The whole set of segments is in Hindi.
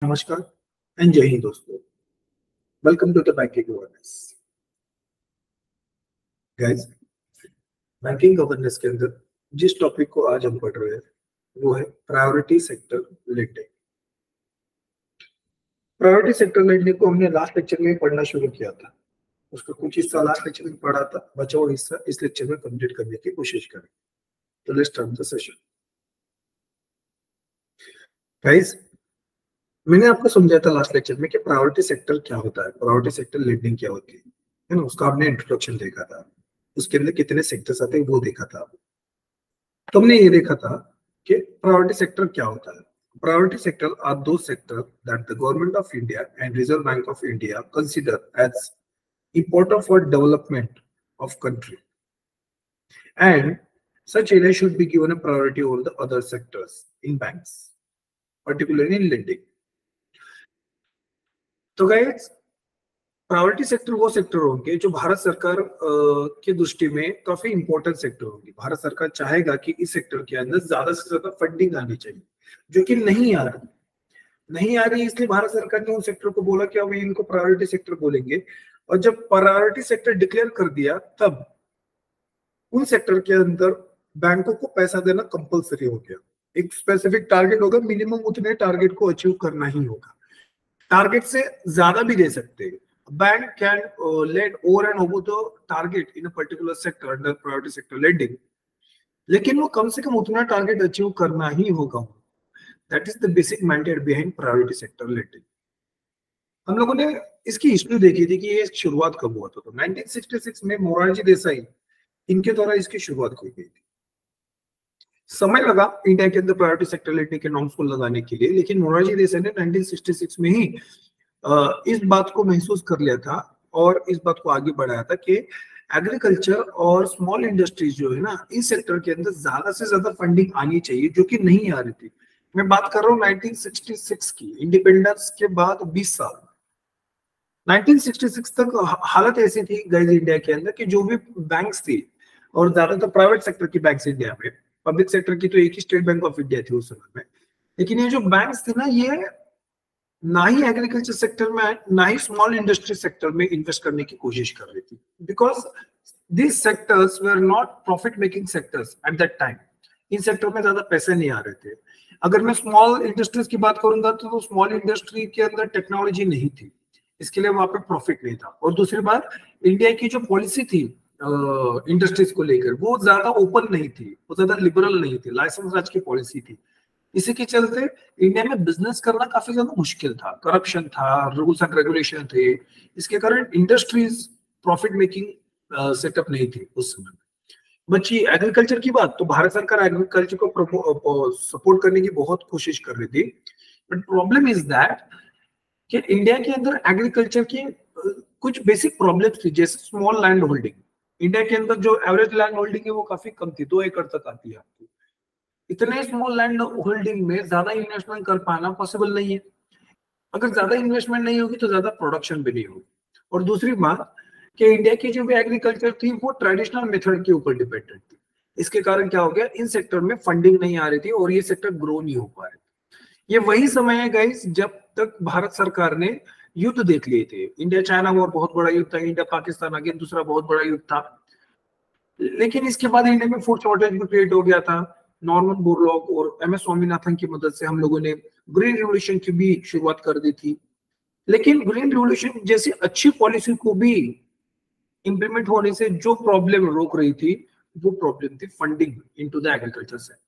नमस्कार एंड जय हिंद दोस्तों। Welcome to the banking awareness. Guys, banking awareness के अंदर जिस टॉपिक को आज हम पढ़ रहे हैं वो है priority sector lending. Priority sector lending को हमने लास्ट लेक्चर में पढ़ना शुरू किया था। उसका कुछ हिस्सा लास्ट लेक्चर में पढ़ा था, बचा हुआ हिस्सा इस लेक्चर में कंप्लीट करने की कोशिश करें। तो let's start the session. Guys, मैंने आपको समझाया था लास्ट लेक्चर में कि प्रायोरिटी सेक्टर क्या होता है, प्रायोरिटी सेक्टर लेंडिंग क्या होती है ना। उसका आपने इंट्रोडक्शन देखा था, उसके अंदर कितने सेक्टर्स आते हैं वो देखा था। तो हमने ये देखा था कि प्रायोरिटी सेक्टर क्या होता है। Priority sector are those sectors that the government of India and Reserve Bank of India consider as important for development of country, and such area should be given a priority over the other sectors in banks, particularly in lending. तो गाइस, प्रायोरिटी सेक्टर वो सेक्टर होंगे जो भारत सरकार की दृष्टि में काफी इंपॉर्टेंट सेक्टर होंगे। भारत सरकार चाहेगा कि इस सेक्टर के अंदर ज्यादा से ज्यादा फंडिंग आनी चाहिए, जो कि नहीं आ रही। इसलिए भारत सरकार ने उन सेक्टर को बोला कि अब इनको प्रायोरिटी सेक्टर बोलेंगे। और जब प्रायोरिटी सेक्टर डिक्लेयर कर दिया तब उन सेक्टर के अंदर बैंकों को पैसा देना कंपलसरी हो गया। एक स्पेसिफिक टारगेट होगा, मिनिमम उतने टारगेट को अचीव करना ही होगा। टारगेट से ज्यादा भी दे सकते हैं। Bank can let over and over the target in a particular sector under priority sector lending, लेकिन वो कम से कम उतना टारगेट अचीव करना ही होगा। That is the basic mandate behind priority sector lending. हम लोगों ने इसकी हिस्ट्री देखी थी कि ये शुरुआत कब हुआ था। तो 1966 में मोरारजी देसाई, इनके द्वारा इसकी शुरुआत की गई थी। समय लगा इंडिया के अंदर प्रायोरिटी सेक्टर लेंडिंग के नॉर्म्स को लगाने के लिए, लेकिन मोरारजी देसाई ने 1966 में ही इस बात को महसूस कर लिया था और इस बात को आगे बढ़ाया था कि एग्रीकल्चर और स्मॉल इंडस्ट्रीज जो है ना, इस सेक्टर के अंदर ज्यादा से ज्यादा फंडिंग आनी चाहिए, जो कि नहीं आ रही थी। मैं बात कर रहा हूँ 1966 की, इंडिपेंडेंस के बाद 20 साल। 1966 तक हालत ऐसी थी गाइस इंडिया के अंदर कि जो भी बैंक्स थी, और ज्यादातर प्राइवेट सेक्टर की बैंक्स इंडिया में, पब्लिक सेक्टर की तो एक ही स्टेट बैंक ऑफ इंडिया थी उस समय में, लेकिन ये जो बैंक्स थी ना, ये ना ही एग्रीकल्चर सेक्टर में ना ही स्मॉल इंडस्ट्री सेक्टर में इन्वेस्ट करने की कोशिश कर रही थी, because this sectors were not profit making sectors at that time. In sector में ज्यादा पैसे नहीं आ रहे थे। अगर मैं स्मॉल इंडस्ट्रीज की बात करूंगा तो स्मॉल इंडस्ट्री के अंदर टेक्नोलॉजी नहीं थी, इसके लिए वहां पे प्रॉफिट नहीं था। और दूसरी बात, इंडिया की जो पॉलिसी थी इंडस्ट्रीज को लेकर, वो ज्यादा ओपन नहीं थी, वो ज्यादा लिबरल नहीं थी, लाइसेंस राज की पॉलिसी थी। इसी के चलते इंडिया में बिजनेस करना काफी ज्यादा मुश्किल था, करप्शन था, रूल्स एंड रेगुलेशन थे। इसके कारण इंडस्ट्रीज प्रॉफिट मेकिंग सेटअप नहीं थी उस समय में। बची एग्रीकल्चर की बात, तो भारत सरकार एग्रीकल्चर को सपोर्ट करने की बहुत कोशिश कर रही थी, बट प्रॉब्लम इज दैट कि इंडिया के अंदर एग्रीकल्चर की कुछ बेसिक प्रॉब्लम्स थी, जैसे स्मॉल लैंड होल्डिंग। इंडिया के अंदर जो एवरेज लैंड होल्डिंग है वो काफी कम थी, 2 एकड़ तक आती है आपकी। इतने स्मॉल लैंड होल्डिंग में ज्यादा इन्वेस्टमेंट कर पाना पॉसिबल नहीं है। अगर ज्यादा इन्वेस्टमेंट नहीं होगी तो ज्यादा प्रोडक्शन भी नहीं होगी। और दूसरी बात कि इंडिया की जो भी एग्रीकल्चर थी वो ट्रेडिशनल मेथड के ऊपर डिपेंडेंट थी। इसके कारण क्या हो गया, इन सेक्टर में फंडिंग नहीं आ रही थी और ये सेक्टर ग्रो नहीं हो पा रहे थे। ये वही समय है गाइस जब तक भारत सरकार ने युद्ध देख लिए थे। इंडिया चाइना वॉर बहुत बड़ा युद्ध था, इंडिया पाकिस्तान अगेन दूसरा बहुत बड़ा युद्ध था। लेकिन इसके बाद इंडिया में फूड शॉर्टेज भी क्रिएट हो गया था। नॉर्मन बोरलॉग और MS स्वामीनाथन की मदद से हम लोगों ने ग्रीन रिवोल्यूशन की भी शुरुआत कर दी थी। लेकिन ग्रीन रिवोल्यूशन जैसी अच्छी पॉलिसी को भी इंप्लीमेंट होने से जो प्रॉब्लम रोक रही थी, वो प्रॉब्लम थी funding into the agriculture sector.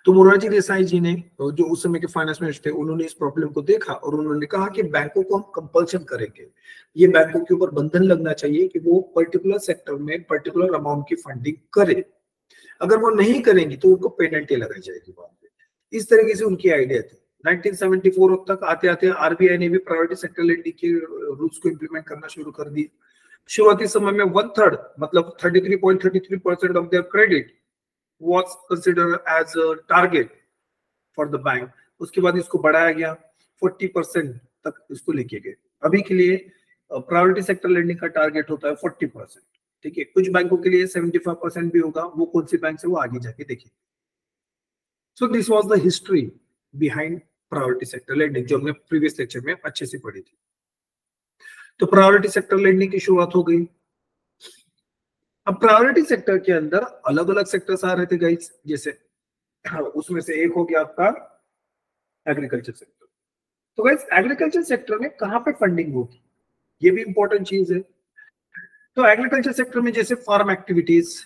तो मोरारजी देसाई जी ने, जो उस समय के फाइनेंस मिनिस्टर थे, उन्होंने इस प्रॉब्लम को देखा और उन्होंने कहा कि बैंकों को हम कंपल्शन करेंगे, ये बैंकों के ऊपर बंधन लगना चाहिए कि वो पर्टिकुलर सेक्टर में पर्टिकुलर अमाउंट की फंडिंग करे। अगर वो नहीं करेंगी तो उनको पेनल्टी लगाई जाएगी वहां पे। इस तरीके से उनकी आइडिया थी। 1974 तक आते आते आरबीआई ने भी प्रायोरिटी सेक्टर लेंडिंग के रूल्स को इंप्लीमेंट करना शुरू कर दिए। शुरुआती समय में 1/3 मतलब 33.33% of their credit was considered as a target for the bank। उसके बाद इसको बढ़ाया गया, 40% तक इसको लेके गए। अभी के लिए प्रायोरिटी सेक्टर लेंडिंग का टारगेट होता है 40%। ठीक है, कुछ बैंकों के लिए 75% भी होगा। वो कौन सी बैंक से, वो आगे जाके देखिए। So this was the history behind priority sector lending, जो हमने प्रीवियस लेक्चर में अच्छे से पढ़ी थी। तो प्रायोरिटी सेक्टर लेंडिंग की शुरुआत हो गई। अब प्रायोरिटी सेक्टर के अंदर अलग अलग सेक्टर्स आ रहे थे गाइस, जैसे उसमें से एक हो गया आपका एग्रीकल्चर सेक्टर। तो गाइस एग्रीकल्चर सेक्टर में कहां पे फंडिंग होगी, ये भी इंपॉर्टेंट चीज है। तो एग्रीकल्चर सेक्टर में जैसे farm activities,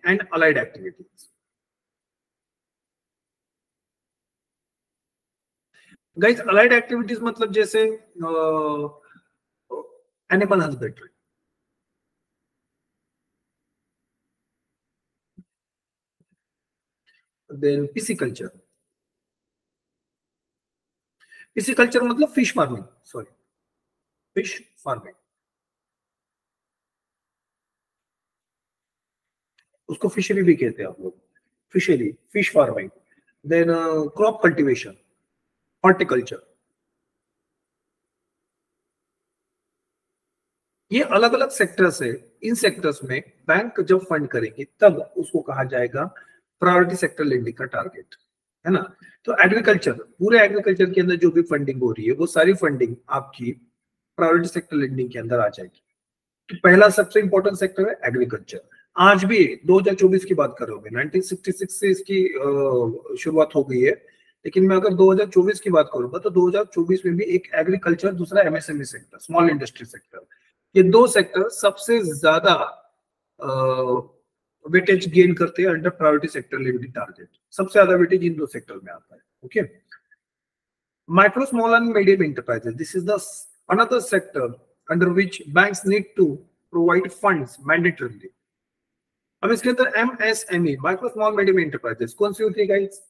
and allied activities. Guys allied activities मतलब जैसे animal husbandry, then pisciculture. Pisciculture मतलब fish farming, sorry fish farming, उसको फिशरी भी कहते हैं आप लोग, fishery, fish farming. Then crop cultivation, horticulture. ये अलग अलग सेक्टर्स है। इन सेक्टर्स में बैंक जब फंड करेंगे तब उसको कहा जाएगा प्रायोरिटी सेक्टर लेंडिंग का टारगेट, है ना। तो एग्रीकल्चर, पूरे एग्रीकल्चर के अंदर जो भी फंडिंग हो रही है वो सारी फंडिंग आपकी प्रायोरिटी सेक्टर लेंडिंग के अंदर आ जाएगी। तो पहला सबसे इंपॉर्टेंट सेक्टर है एग्रीकल्चर। आज भी 2024 की बात कर रहा हूँ, 1966 से इसकी शुरुआत हो गई है, लेकिन मैं अगर 2024 की बात करूंगा तो 2024 में भी एक एग्रीकल्चर, दूसरा MSME sector, small industry sector, ये दो सेक्टर सबसे ज्यादा वेटेज गेन करते हैं under priority sector lending target. सबसे ज्यादा वेटेज इन दो सेक्टर में आता है। Okay, micro small and medium enterprises, this is the another sector under which banks need to provide funds mandatorily. अब इसके अंदर MSME, micro small medium enterprises, कौन सी होती है गाइस?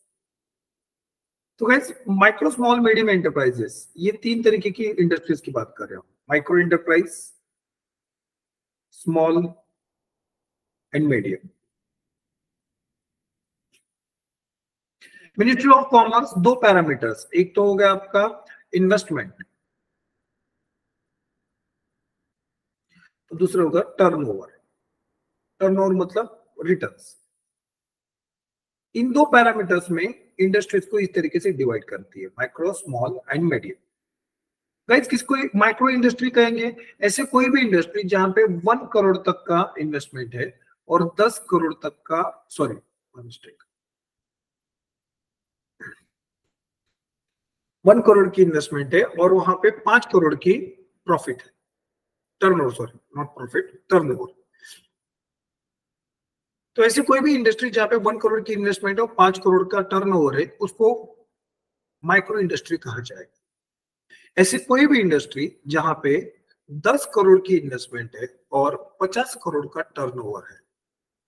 तो guys micro small medium enterprises, ये तीन तरीके की इंडस्ट्रीज की बात कर रहे हो, micro enterprise, small and medium. Ministry of commerce दो पैरामीटर्स, एक तो हो गया आपका इन्वेस्टमेंट, तो दूसरा होगा टर्नओवर। टर्नओवर मतलब रिटर्न्स। इन दो पैरामीटर्स में इंडस्ट्रीज को इस तरीके से डिवाइड करती है, micro, small and medium. Guys किसको माइक्रो इंडस्ट्री कहेंगे? ऐसे कोई भी इंडस्ट्री जहां पे 1 करोड़ तक का इन्वेस्टमेंट है और 10 करोड़ तक का, सॉरी 1 करोड़ की इन्वेस्टमेंट है और वहां पे 5 करोड़ की प्रॉफिट है, turnover, sorry not profit, turnover. तो ऐसी कोई भी इंडस्ट्री जहां पे 1 करोड़ की इन्वेस्टमेंट है और 5 करोड़ का टर्नओवर है, उसको माइक्रो इंडस्ट्री कहा जाएगा। ऐसी कोई भी इंडस्ट्री जहां पे 10 करोड़ की इन्वेस्टमेंट है और 50 करोड़ का टर्नओवर है,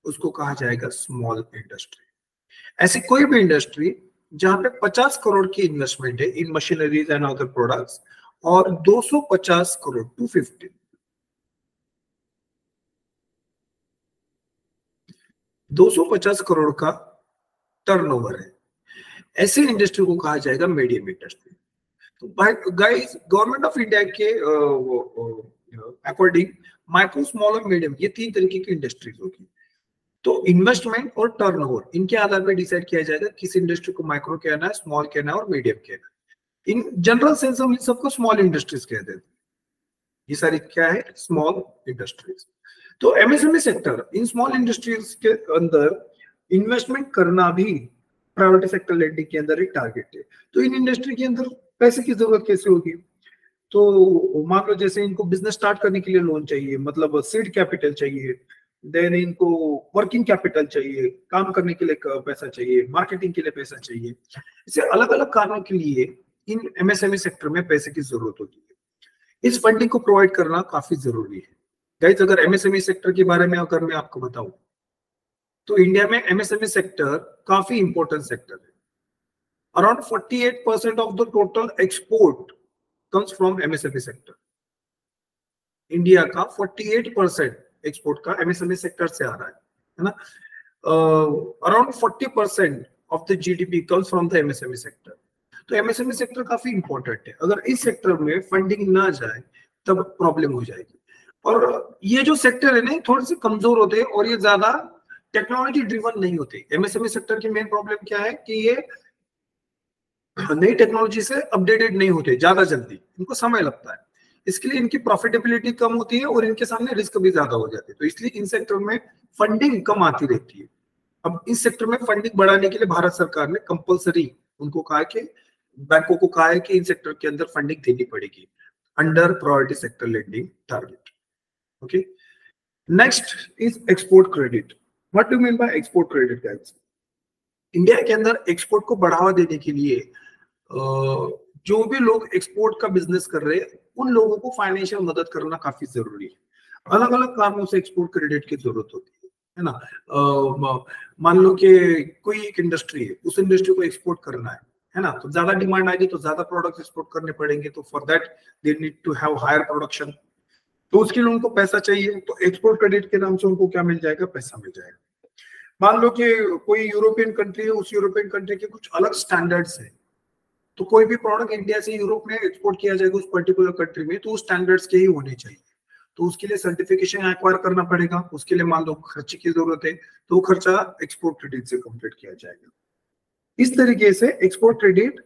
उसको कहा जाएगा स्मॉल इंडस्ट्री। ऐसी कोई भी इंडस्ट्री जहां पे 50 करोड़ की इन्वेस्टमेंट है इन मशीनरीज एंड अदर प्रोडक्ट्स और 250 करोड़ 250 250 करोड़ का टर्नओवर है, ऐसी इंडस्ट्री को कहा जाएगा मीडियम इंडस्ट्री। तो गाइस गवर्नमेंट ऑफ इंडिया के अकॉर्डिंग माइक्रो, स्मॉल और मीडियम, ये तीन तरीके की इंडस्ट्रीज होगी। तो इन्वेस्टमेंट और टर्नओवर, इनके आधार पर डिसाइड किया जाएगा किस इंडस्ट्री को माइक्रो कहना है, स्मॉल कहना है और मीडियम कहना है। इन जनरल सेंस हम इन सबको स्मॉल इंडस्ट्रीज कहते हैं। ये सारी क्या है? Small industries. तो एमएसएमई सेक्टर, इन स्मॉल इंडस्ट्रीज के अंदर इन्वेस्टमेंट करना भी प्राइवेट सेक्टर लेंडिंग के अंदर एक टारगेट है। तो इन इंडस्ट्री के अंदर पैसे की जरूरत कैसे होगी? तो मान लो जैसे इनको बिजनेस स्टार्ट करने के लिए लोन चाहिए, मतलब सीड कैपिटल चाहिए, देन इनको वर्किंग कैपिटल चाहिए, काम करने के लिए पैसा चाहिए, मार्केटिंग के लिए पैसा चाहिए, इसे अलग अलग कारणों के लिए इन एमएसएमई सेक्टर में पैसे की जरूरत होती है। इस फंडिंग को प्रोवाइड करना काफी जरूरी है। गाइस अगर एमएसएमई सेक्टर के बारे में अगर मैं आपको बताऊं तो इंडिया में एमएसएमई सेक्टर काफी इंपॉर्टेंट सेक्टर है। Around 48% of the total export comes from MSME sector. India का 48% एक्सपोर्ट का एमएसएमई सेक्टर से आ रहा है ना। Around 40% of the GDP comes from the MSME sector. तो एमएसएमई सेक्टर काफी इंपॉर्टेंट है। अगर इस सेक्टर में फंडिंग ना जाए तब प्रॉब्लम हो जाएगी। और ये जो सेक्टर है ना थोड़े से कमजोर होते हैं और ये ज्यादा टेक्नोलॉजी ड्रिवन नहीं होते। एमएसएमई सेक्टर की मेन प्रॉब्लम क्या है कि ये नई टेक्नोलॉजी से अपडेटेड नहीं होते ज्यादा जल्दी, इनको समय लगता है, इसके लिए इनकी प्रॉफिटेबिलिटी कम होती है और इनके सामने रिस्क भी ज्यादा हो जाते हैं, तो इसलिए इन सेक्टर में फंडिंग कम आती रहती है। अब इस सेक्टर में फंडिंग बढ़ाने के लिए भारत सरकार ने कंपलसरी उनको कहा कि बैंकों को कहा है कि इन सेक्टर के अंदर फंडिंग देनी पड़ेगी under priority sector lending target. Okay, next is export credit. What do mean by export credit guys? India के अंदर एक्सपोर्ट को बढ़ावा देने के लिए जो भी लोग एक्सपोर्ट का बिजनेस कर रहे हैं उन लोगों को फाइनेंशियल मदद करना काफी जरूरी है। अलग अलग कारणों से एक्सपोर्ट क्रेडिट की जरूरत होती है ना। मान लो कि कोई एक इंडस्ट्री है, उस इंडस्ट्री को एक्सपोर्ट करना है ना, तो ज्यादा डिमांड आएगी तो ज्यादा प्रोडक्ट्स एक्सपोर्ट करने पड़ेंगे, तो for that they need to have higher production, तो उसके लिए उनको पैसा चाहिए, तो एक्सपोर्ट क्रेडिट के नाम से उनको क्या मिल जाएगा? पैसा मिल जाएगा। मान लो कि कोई यूरोपियन कंट्री है, उस यूरोपियन कंट्री के कुछ अलग स्टैंडर्ड्स है, तो कोई भी प्रोडक्ट इंडिया से यूरोप में एक्सपोर्ट किया जाएगा उस पर्टिकुलर कंट्री में, तो उस स्टैंडर्ड्स के ही होने चाहिए, तो उसके लिए सर्टिफिकेशन एक्वायर करना पड़ेगा, उसके लिए मान लो खर्चे की जरूरत है, तो वो खर्चा एक्सपोर्ट क्रेडिट से कंप्लीट किया जाएगा। इस तरीके से एक्सपोर्ट क्रेडिट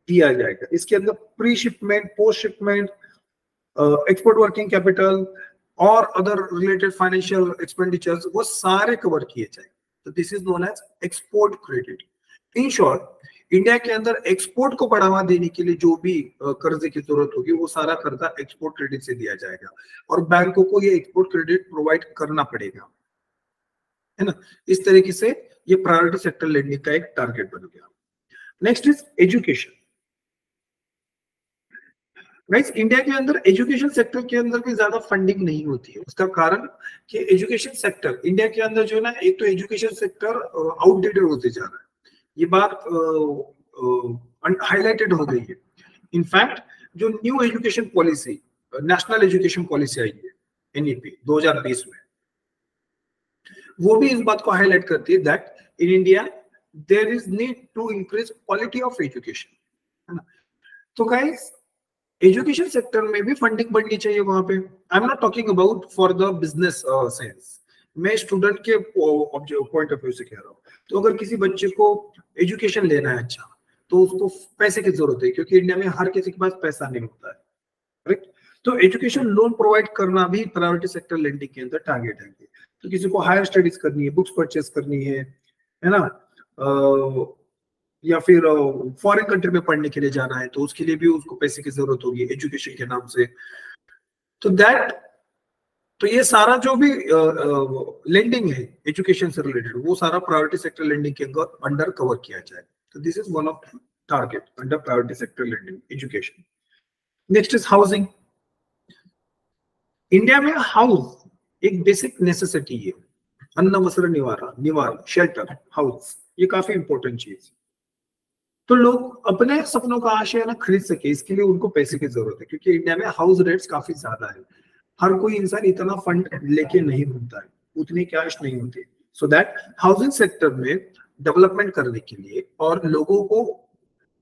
दिया जाएगा। इसके अंदर pre shipment, post shipment, export working capital और अदर रिलेटेड फाइनेंशियल एक्सपेंडिचर्स वो सारे कवर किए जाएंगे, तो this is known as export credit. In short, India के अंदर एक्सपोर्ट को बढ़ावा देने के लिए जो भी कर्जे की जरूरत होगी वो सारा कर्जा एक्सपोर्ट क्रेडिट से दिया जाएगा और बैंकों को ये एक्सपोर्ट क्रेडिट प्रोवाइड करना पड़ेगा, है ना। इस तरीके से ये प्रायोरिटी सेक्टर लेंडिंग का एक टारगेट बन गया। Next is education. Guys, India के अंदर एजुकेशन सेक्टर के अंदर भी ज्यादा फंडिंग नहीं होती है। उसका कारण कि एजुकेशन सेक्टर इंडिया के अंदर जो है ना, एक तो एजुकेशन सेक्टर आउटडेटेड होते जा रहा है, ये बात हाईलाइटेड हो गई है। इनफैक्ट जो new education policy, national education policy आई है एनईपी 2020 में, वो भी इस बात को हाईलाइट करती है that in India there is need to increase quality of education, है ना। तो गाइस, एजुकेशन सेक्टर में भी फंडिंग बढ़नी चाहिए वहां पे। I am not talking about for the business sense, मैं स्टूडेंट के पॉइंट ऑफ व्यू से कह रहा हूँ। तो अगर किसी बच्चे को एजुकेशन लेना है अच्छा, तो उसको पैसे की जरूरत है, क्योंकि इंडिया में हर किसी के पास पैसा नहीं होता है, राइट। तो एजुकेशन लोन प्रोवाइड करना भी प्रायोरिटी सेक्टर लेंडिंग के अंदर टारगेट है। तो किसी को हायर स्टडीज करनी है, बुक्स परचेस करनी है ना, या फिर फॉरेन कंट्री में पढ़ने के लिए जाना है, तो उसके लिए भी उसको पैसे की जरूरत होगी एजुकेशन के नाम से। तो ये सारा जो भी लेंडिंग है एजुकेशन से रिलेटेड, वो सारा प्रायोरिटी सेक्टर लेंडिंग के अंडर कवर किया जाए। तो this is one of the target under priority sector lending, education. Next is housing. India में हाउस एक बेसिक नेसेसिटी है, अन्न वस्त्र निवारण, शेल्टर, हाउस, ये काफी इंपॉर्टेंट चीज। तो लोग अपने सपनों का आशय ना खरीद सके, इसके लिए उनको पैसे की जरूरत है, क्योंकि इंडिया में हाउस रेट्स काफी ज्यादा है। हर कोई इंसान इतना फंड लेके नहीं घूमता है, उतनी कैश नहीं होती। सो दैट हाउसिंग सेक्टर में डेवलपमेंट करने के लिए और लोगों को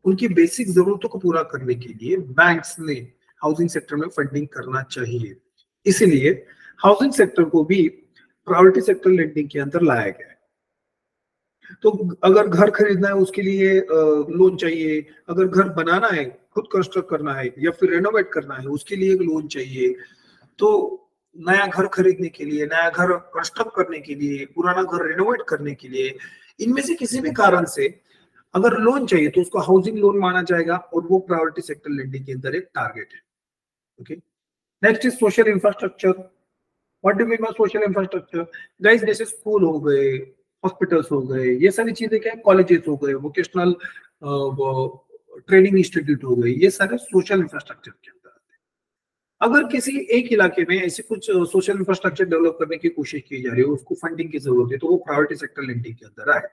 उनकी बेसिक जरूरतों को पूरा करने के लिए बैंक्स ने हाउसिंग सेक्टर में फंडिंग करना चाहिए। इसीलिए हाउसिंग सेक्टर को भी प्रायोरिटी सेक्टर लेंडिंग के अंदर लाया गया है। तो अगर घर खरीदना है उसके लिए लोन चाहिए, अगर घर बनाना है, खुद कंस्ट्रक्ट करना है या फिर रेनोवेट करना है, उसके लिए एक लोन चाहिए। तो नया घर खरीदने के लिए, नया घर कंस्ट्रक्ट करने के लिए, पुराना घर रेनोवेट करने के लिए, इनमें से किसी भी कारण से अगर लोन चाहिए तो उसको हाउसिंग लोन माना जाएगा और वो प्रायोरिटी सेक्टर लेंडिंग के अंदर एक टारगेट है। Okay, next is social infrastructure. What do mean by social infrastructure? Guys, जैसे स्कूल हो गए, हॉस्पिटल्स हो गए, ये सारी चीजें क्या है, कॉलेजेस हो गए, वोकेशनल ट्रेनिंग इंस्टीट्यूट हो गए, ये सारे सोशल इंफ्रास्ट्रक्चर के अंदर आते हैं। अगर किसी एक इलाके में ऐसे कुछ सोशल इंफ्रास्ट्रक्चर डेवलप करने की कोशिश की जा रही है, उसको फंडिंग की जरूरत है, तो वो प्रायोरिटी सेक्टर लेंडिंग के अंदर आए।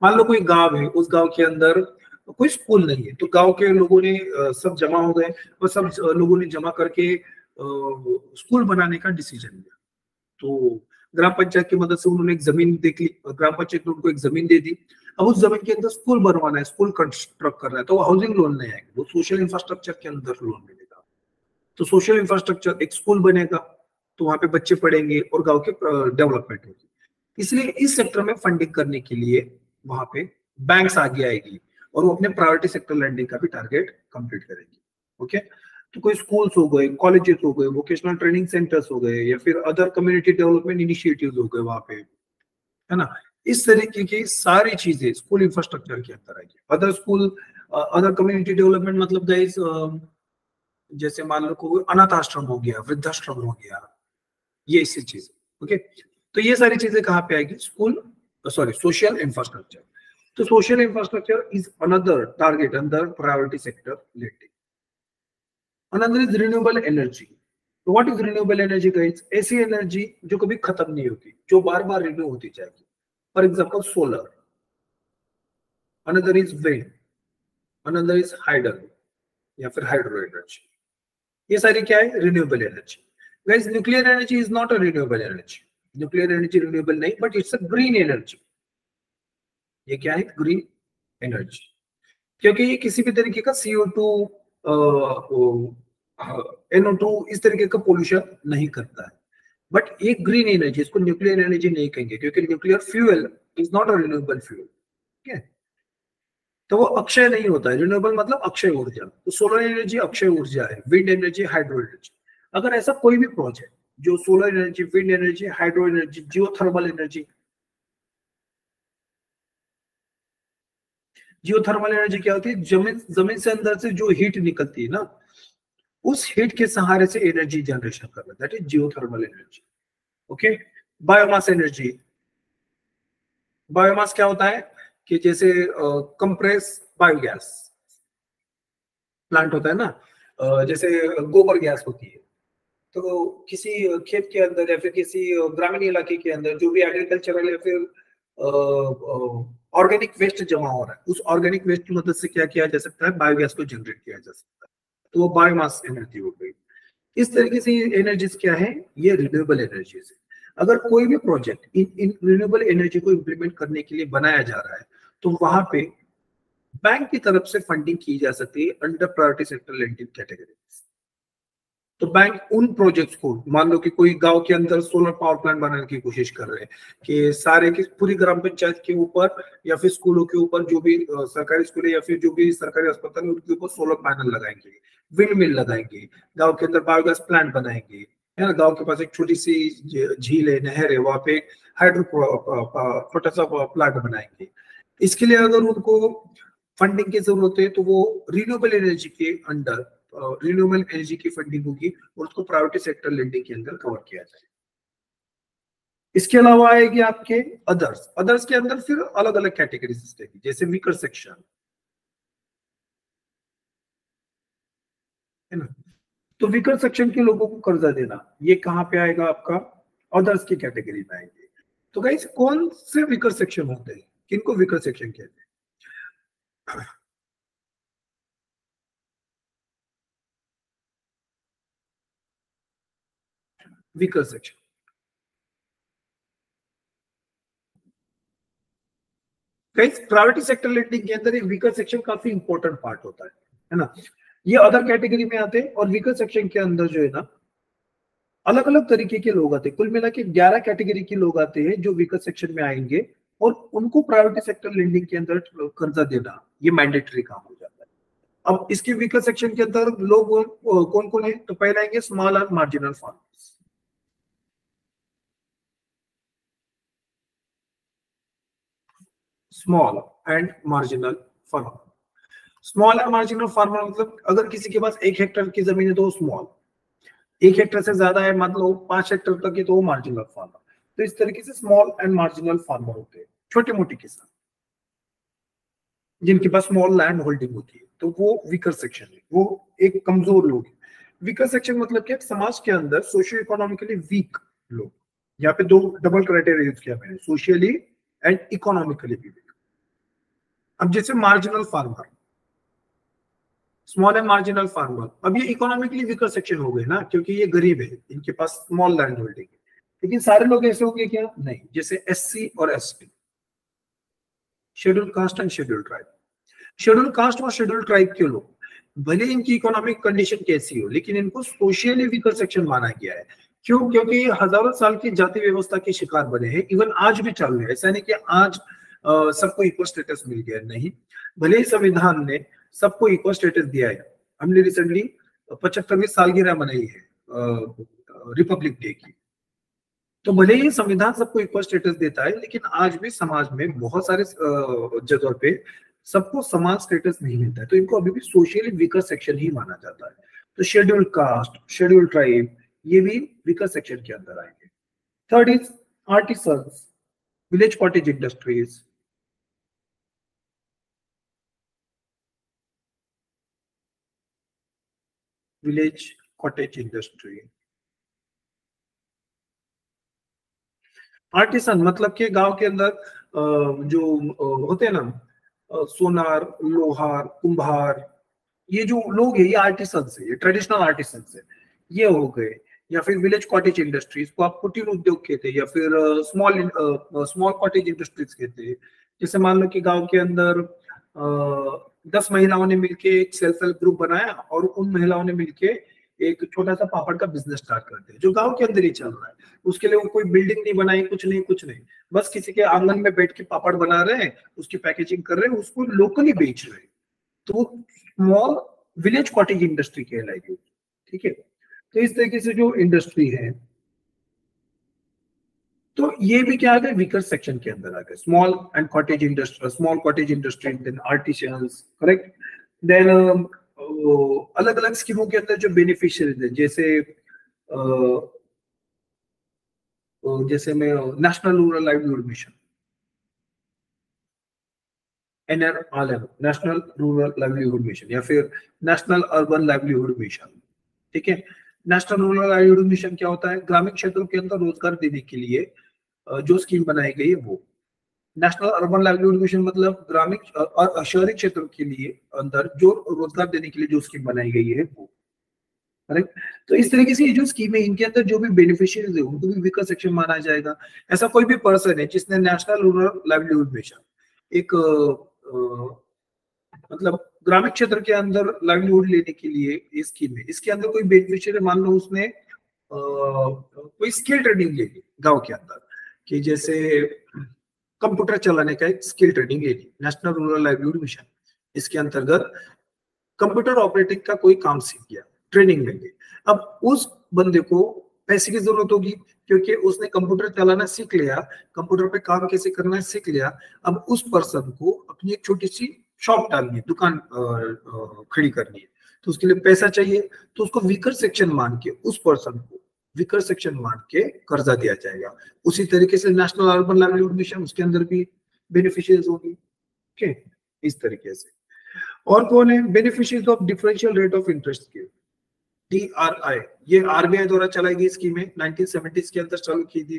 मान लो कोई गांव है, उस गांव के अंदर कोई स्कूल नहीं है, तो गांव के लोगों ने सब जमा हो गए और सब लोगों ने जमा करके स्कूल बनाने का डिसीजन लिया। तो ग्राम पंचायत की मदद से उन्होंने एक जमीन देख ली, ग्राम पंचायत ने उनको एक जमीन दे दी। अब उस जमीन के अंदर स्कूल बनवाना है, स्कूल कंस्ट्रक्ट करना है, तो वो हाउसिंग लोन नहीं आएगा, वो सोशल इंफ्रास्ट्रक्चर के अंदर लोन मिलेगा। तो सोशल इंफ्रास्ट्रक्चर, एक स्कूल बनेगा, तो वहां पे बच्चे पढ़ेंगे और गांव की डेवलपमेंट होगी। इसलिए इस सेक्टर में फंडिंग करने के लिए वहां पे बैंक्स आगे आएगी और वो अपने प्रायोरिटी सेक्टर लैंडिंग का भी टारगेट कंप्लीट करेगी। ओके, तो कोई स्कूल्स हो गए, कॉलेजेस हो गए, वोकेशनल ट्रेनिंग सेंटर्स हो गए, या फिर अदर कम्युनिटी डेवलपमेंट इनिशिएटिव्स हो गए वहां पे, है ना। इस तरीके की सारी चीजें स्कूल इंफ्रास्ट्रक्चर के अंदर आएगी। Other school, other community development मतलब गाइस, जैसे मान लो कोई अनाथ आश्रम हो गया, वृद्धाश्रम हो गया, ये ऐसी चीज। ओके, तो ये सारी चीजें कहाँ पे आएगी? School, sorry, social infrastructure. तो social infrastructure is another target under priority sector lending. Another is renewable energy. तो what is renewable energy guys? ऐसी एनर्जी जो कभी खत्म नहीं होती, जो बार बार रिन्यू होती जाएगी। For example solar, another is wind, another is hydel या फिर हाइड्रो एनर्जी। ये सारी क्या है? Renewable energy. Guys, nuclear energy is not a renewable energy. Nuclear energy renewable नहीं, but it's a green energy. ये क्या है? ग्रीन एनर्जी, क्योंकि ये किसी भी तरीके का CO2, NO2 इस तरीके का पोल्यूशन नहीं करता है। बट ये ग्रीन एनर्जी, इसको न्यूक्लियर एनर्जी नहीं कहेंगे, क्योंकि nuclear fuel is not a renewable fuel. ठीक है, तो वो अक्षय नहीं होता है। रिन्यूएबल मतलब अक्षय ऊर्जा। तो सोलर एनर्जी अक्षय ऊर्जा है, विंड एनर्जी, हाइड्रो एनर्जी। अगर ऐसा कोई भी प्रोजेक्ट जो solar energy, wind energy, hydro energy, geothermal energy, geothermal energy क्या होती है? जमीन से अंदर से जो हीट निकलती है ना, उस हीट के सहारे से एनर्जी जनरेशन करना, that is geothermal energy. Okay, biomass energy. Biomass क्या होता है कि जैसे कंप्रेस बायोगैस प्लांट होता है ना, जैसे गोबर गैस होती है। तो किसी खेत के अंदर या फिर किसी ग्रामीण इलाके के अंदर जो भी एग्रीकल्चरल या फिर ऑर्गेनिक वेस्ट जमा हो रहा है, उस ऑर्गेनिक वेस्ट की मदद से क्या किया जा सकता है? बायोगैस को जनरेट किया जा सकता है। तो वो बायोमास एनर्जी हो गई। इस तरीके से एनर्जीज क्या है? ये रिन्यूएबल एनर्जीज है। अगर कोई भी प्रोजेक्ट इन रिन्यूएबल एनर्जी को इंप्लीमेंट करने के लिए बनाया जा रहा है, तो वहां पे बैंक की तरफ से फंडिंग की जा सकती है under priority sector lending category. तो बैंक उन प्रोजेक्ट्स को, मान लो कि कोई गांव के अंदर सोलर पावर प्लांट बनाने की कोशिश कर रहे हैं, कि सारे की पूरी ग्राम पंचायत के ऊपर या फिर स्कूलों के ऊपर, जो भी सरकारी स्कूल है या फिर जो भी सरकारी अस्पताल है, उनके ऊपर सोलर पैनल लगाएंगे, विंड मिल लगाएंगे, गांव के अंदर बायोगैस प्लांट बनाएंगे, है ना। गांव के पास एक छोटी सी झील है, नहर है, वहां पे हाइड्रो छोटा सा प्लांट बनाएंगे। इसके लिए अगर उनको फंडिंग की जरूरत है, तो वो रिन्यूएबल एनर्जी के अंडर रिन्यूएबल एनर्जी की फंडिंग होगी और उसको प्रायोरिटी सेक्टर लेंडिंग के अंदर कवर किया जाए। इसके अलावा आएगी आपके अदर्स। अदर्स के अंदर फिर अलग अलग कैटेगरीज आएगी, जैसे वीकर सेक्शन, है ना। तो वीकर सेक्शन के लोगों को कर्जा देना, ये कहां पे आएगा? आपका अदर्स की कैटेगरी में आएंगे। तो गाइस, कौन से वीकर सेक्शन होते हैं, किनको वीकर सेक्शन कहते हैं? Weaker section, guys, private sector lending के अंदर एक वीकर सेक्शन काफी इंपॉर्टेंट पार्ट होता है ना। ये अदर कैटेगरी में आते हैं, और वीकर सेक्शन के अंदर जो है ना, अलग अलग तरीके के लोग आते हैं। कुल मिला के 11 कैटेगरी के लोग आते हैं जो वीकर सेक्शन में आएंगे, और उनको प्राइवेट सेक्टर लेंडिंग के अंदर कर्जा देना ये मैंडेटरी काम हो जाता है। अब इसके वीकर सेक्शन के अंदर लोग कौन कौन है? तो पहले आएंगे small and marginal farmers. Small and marginal farmer. Small and marginal farmer मतलब अगर किसी के पास 1 हेक्टेयर की जमीन है तो वो स्मॉल, 1 हेक्टेयर से ज्यादा है, मतलब 5 हेक्टेयर तक है, तो वो मार्जिनल फार्मर। तो इस तरीके से स्मॉल एंड मार्जिनल फार्मर होते हैं, छोटे मोटे किसान जिनके पास स्मॉल लैंड होल्डिंग होती है, तो वो वीकर सेक्शन है, वो एक कमजोर लोग है। वीकर सेक्शन मतलब क्या? समाज के अंदर सोशियो इकोनॉमिकली वीक लोग। यहाँ पे दो डबल क्राइटेरिया यूज किया मैंने, सोशियली एंड इकोनॉमिकली भी वीक। अब जैसे marginal farmer, small and marginal farmer, अब ये इकोनॉमिकली वीकर सेक्शन हो गए ना, क्योंकि ये गरीब है, इनके पास स्मॉल लैंड होल्डिंग है। लेकिन सारे लोग ऐसे होंगे क्या? नहीं। जैसे SC और ST, schedule caste and schedule tribe. Schedule caste और शेड्यूल ट्राइब के लोग, भले इनकी इकोनॉमिक कंडीशन कैसी हो, लेकिन इनको सोशियली वीकर सेक्शन माना गया है, क्यों? क्योंकि हजारों साल की जाति व्यवस्था के शिकार बने हैं, इवन आज भी चल रहे हैं। ऐसा नहीं कि आज सबको इक्वल स्टेटस मिल गया, नहीं। भले ही संविधान ने सबको इक्वल स्टेटस दिया है। हमने रिसेंटली 75वीं सालगिरह मनाई है रिपब्लिक डे की। तो भले ही संविधान सबको इक्वल स्टेटस देता है, लेकिन आज भी समाज में बहुत सारे जगह पे सबको समान स्टेटस नहीं मिलता है, तो इनको अभी भी सोशली वीकर सेक्शन ही माना जाता है। तो शेड्यूल्ड कास्ट, शेड्यूल्ड ट्राइब, ये भी वीकर सेक्शन के अंदर आएंगे। Third is artisans, village cottage industries, village cottage industry. Artisan मतलब कि गांव के अंदर जो होते हैं ना, सोनार, लोहार, कुंभार, ये जो लोग हैं ये आर्टिसंस है, ये ट्रेडिशनल आर्टिसंस है, ये हो गए। या फिर विलेज कॉटेज इंडस्ट्रीज को आप कुटीर उद्योग कहते हैं, या फिर स्मॉल स्मॉल कॉटेज इंडस्ट्रीज कहते हैं। जैसे मान लो कि गांव के अंदर 10 महिलाओं ने मिलके एक सेल्फ हेल्प ग्रुप बनाया और उन महिलाओं ने मिलके एक छोटा सा पापड़ का बिजनेस स्टार्ट करते हैं, जो गांव के अंदर ही चल रहा है। उसके लिए वो कोई बिल्डिंग नहीं बनाई, कुछ नहीं कुछ नहीं, बस किसी के आंगन में बैठ के पापड़ बना रहे हैं, उसकी पैकेजिंग कर रहे हैं, उसको लोकली बेच रहे हैं। तो स्मॉल विलेज कॉटेज इंडस्ट्री कहलाएगी, ठीक है। तो इस तरीके से जो इंडस्ट्री है, तो ये भी क्या आ गया, वीकर सेक्शन के अंदर आ गया। Small and cottage industry, small cottage industry, then artisans, correct. Then अलग अलग स्कीमों के अंदर जो बेनिफिशियरीज है, जैसे मैं national rural livelihood mission, NRLM, national rural livelihood mission, या फिर नेशनल अर्बन लाइवलीहुड मिशन, ठीक है। नेशनल रूरल लाइवलीहुड मिशन क्या होता है? ग्रामीण क्षेत्रों के अंदर रोजगार देने के लिए जो स्कीम बनाई गई है वो। नेशनल अर्बन लाइवलीहुड मिशन मतलब ग्रामीण और शहरी क्षेत्रों के लिए अंदर जो रोजगार देने के लिए जो स्कीम बनाई गई है वो, करेक्ट। तो इस तरीके से ये जो स्कीम है, इनके अंदर जो भी बेनिफिशियरीज है उनको भी वीकर सेक्शन माना जाएगा। ऐसा कोई भी पर्सन है जिसने नेशनल रूरल लाइवलीहुड मिशन एक मतलब ग्रामीण क्षेत्र के अंदर लाइवलीहुड लेने के लिए ये स्कीम है, इसके अंदर कोई बेनिफिशियरी, मान लो उसने कोई स्किल ट्रेनिंग ले ली गांव के अंदर, कि जैसे कंप्यूटर चलाने का एक स्किल ट्रेनिंग ले ली, नेशनल रूरल लाइवलीहुड मिशन इसके अंतर्गत कंप्यूटर ऑपरेटिंग का कोई काम सीख गया, ट्रेनिंग मिल गई। अब उस बंदे को पैसे की जरूरत होगी, क्योंकि उसने कंप्यूटर चलाना सीख लिया, कंप्यूटर पे काम कैसे करना है सीख लिया। अब उस पर्सन को अपनी एक छोटी सी शॉप डालनी है, दुकान खड़ी करनी है, तो उसके लिए पैसा चाहिए। तो उसको वीकर सेक्शन मान के, उस पर्सन को वीकर सेक्शन मान के कर्जा दिया जाएगा। उसी तरीके से नेशनल अर्बन लाइवलीहुड मिशन, उसके अंदर भी बेनिफिशियरीज होगी, ठीक है, इस तरीके से। और कौन है beneficiaries of differential rate of interest scheme, DRI? ये RBI द्वारा चलाई गई स्कीम है, 1970s के अंदर चालू की थी।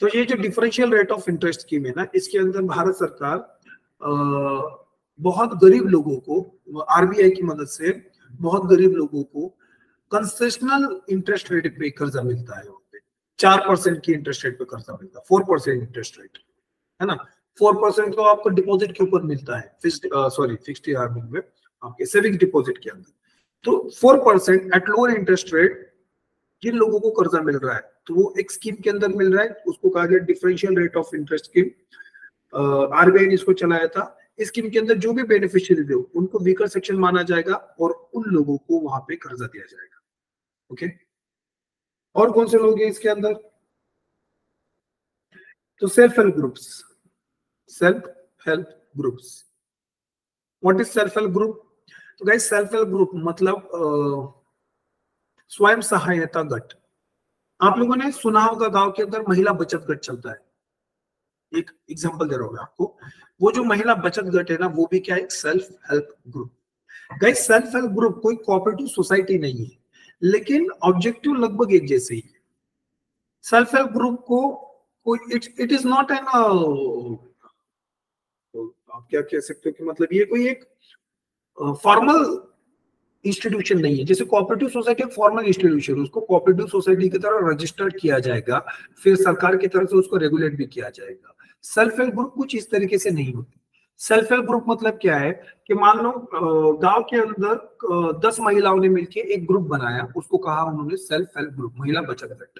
तो ये जो differential rate of interest scheme है ना, इसके अंदर भारत सरकार बहुत गरीब लोगों को, RBI की मदद से बहुत गरीब लोगों को कंसेशनल इंटरेस्ट रेट पे कर्जा मिलता है। 4% की इंटरेस्ट रेट पे कर्जा मिलता है, 4% इंटरेस्ट रेट, है ना। 4% तो आपको डिपॉजिट के ऊपर मिलता है, फिक्स्ड में आपके सेविंग डिपॉजिट के अंदर। तो 4% एट लोअर इंटरेस्ट रेट जिन लोगों को कर्जा मिल रहा है, तो वो एक स्कीम के अंदर मिल रहा है, उसको कहा गया differential rate of interest scheme. RBI ने इसको चलाया था। इस स्कीम के अंदर जो भी बेनिफिशियरी है उनको वीकर सेक्शन माना जाएगा और उन लोगों को वहां पे कर्जा दिया जाएगा, ओके। और कौन से लोग हैं इसके अंदर? तो self help groups, self help groups. What is self help group? तो गाइस सेल्फ हेल्प ग्रुप मतलब स्वयं सहायता गट। आप लोगों ने सुना होगा गांव के अंदर महिला बचत गट चलता है। एक एग्जांपल दे रहा हूं मैं आपको, वो जो महिला बचत गट है ना, वो भी क्या है? Self help group. Guys self help group कोई कोऑपरेटिव सोसाइटी नहीं है, लेकिन ऑब्जेक्टिव लगभग एक जैसे ही है। सेल्फ हेल्प ग्रुप को कोई इट इज नॉट एन, आप क्या कह सकते हो कि मतलब ये कोई एक फॉर्मल इंस्टीट्यूशन नहीं है। जैसे कोऑपरेटिव सोसाइटी एक फॉर्मल इंस्टीट्यूशन, उसको कोऑपरेटिव सोसाइटी की तरह रजिस्टर्ड किया जाएगा, फिर सरकार की तरफ से उसको रेगुलेट भी किया जाएगा। सेल्फ हेल्प ग्रुप कुछ इस तरीके से नहीं होते। सेल्फ हेल्प ग्रुप मतलब क्या है कि मान लो गांव के अंदर 10 महिलाओं ने मिलकर एक ग्रुप बनाया, उसको कहा उन्होंने सेल्फ हेल्प ग्रुप, महिला बचत गट।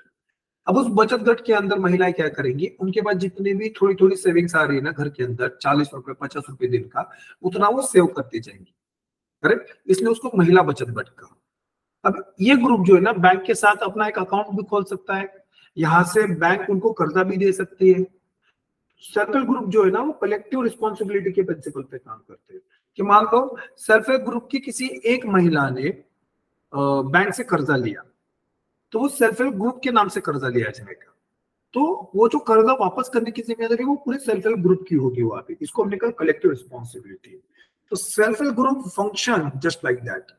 अब उस बचत गट के अंदर महिलाएं क्या करेंगी, उनके पास जितनी भी थोड़ी थोड़ी सेविंग्स आ रही है ना घर के अंदर, 40 रुपए 50 रुपए दिन का, उतना वो सेव करती जाएंगी। करेक्ट, इसलिए उसको महिला बचत गट कहा। अब ये ग्रुप जो है ना बैंक के साथ अपना एक अकाउंट भी खोल सकता है, यहाँ से बैंक उनको कर्जा भी दे सकती है। सेल्फ हेल्प ग्रुप जो है ना वो कलेक्टिव रिस्पॉन्सिबिलिटी के प्रिंसिपल पे काम करते हैं कि मान लो सेल्फ हेल्प ग्रुप की किसी एक महिला ने बैंक से कर्जा लिया, तो वो सेल्फ हेल्प ग्रुप के नाम से कर्जा लिया जाएगा, तो वो जो कर्जा वापस करने की जिम्मेदारी वो पूरे सेल्फ हेल्प ग्रुप की होगी वहां पे। इसको हमने कहा कलेक्टिव रिस्पॉन्सिबिलिटी। तो self help group function just like that.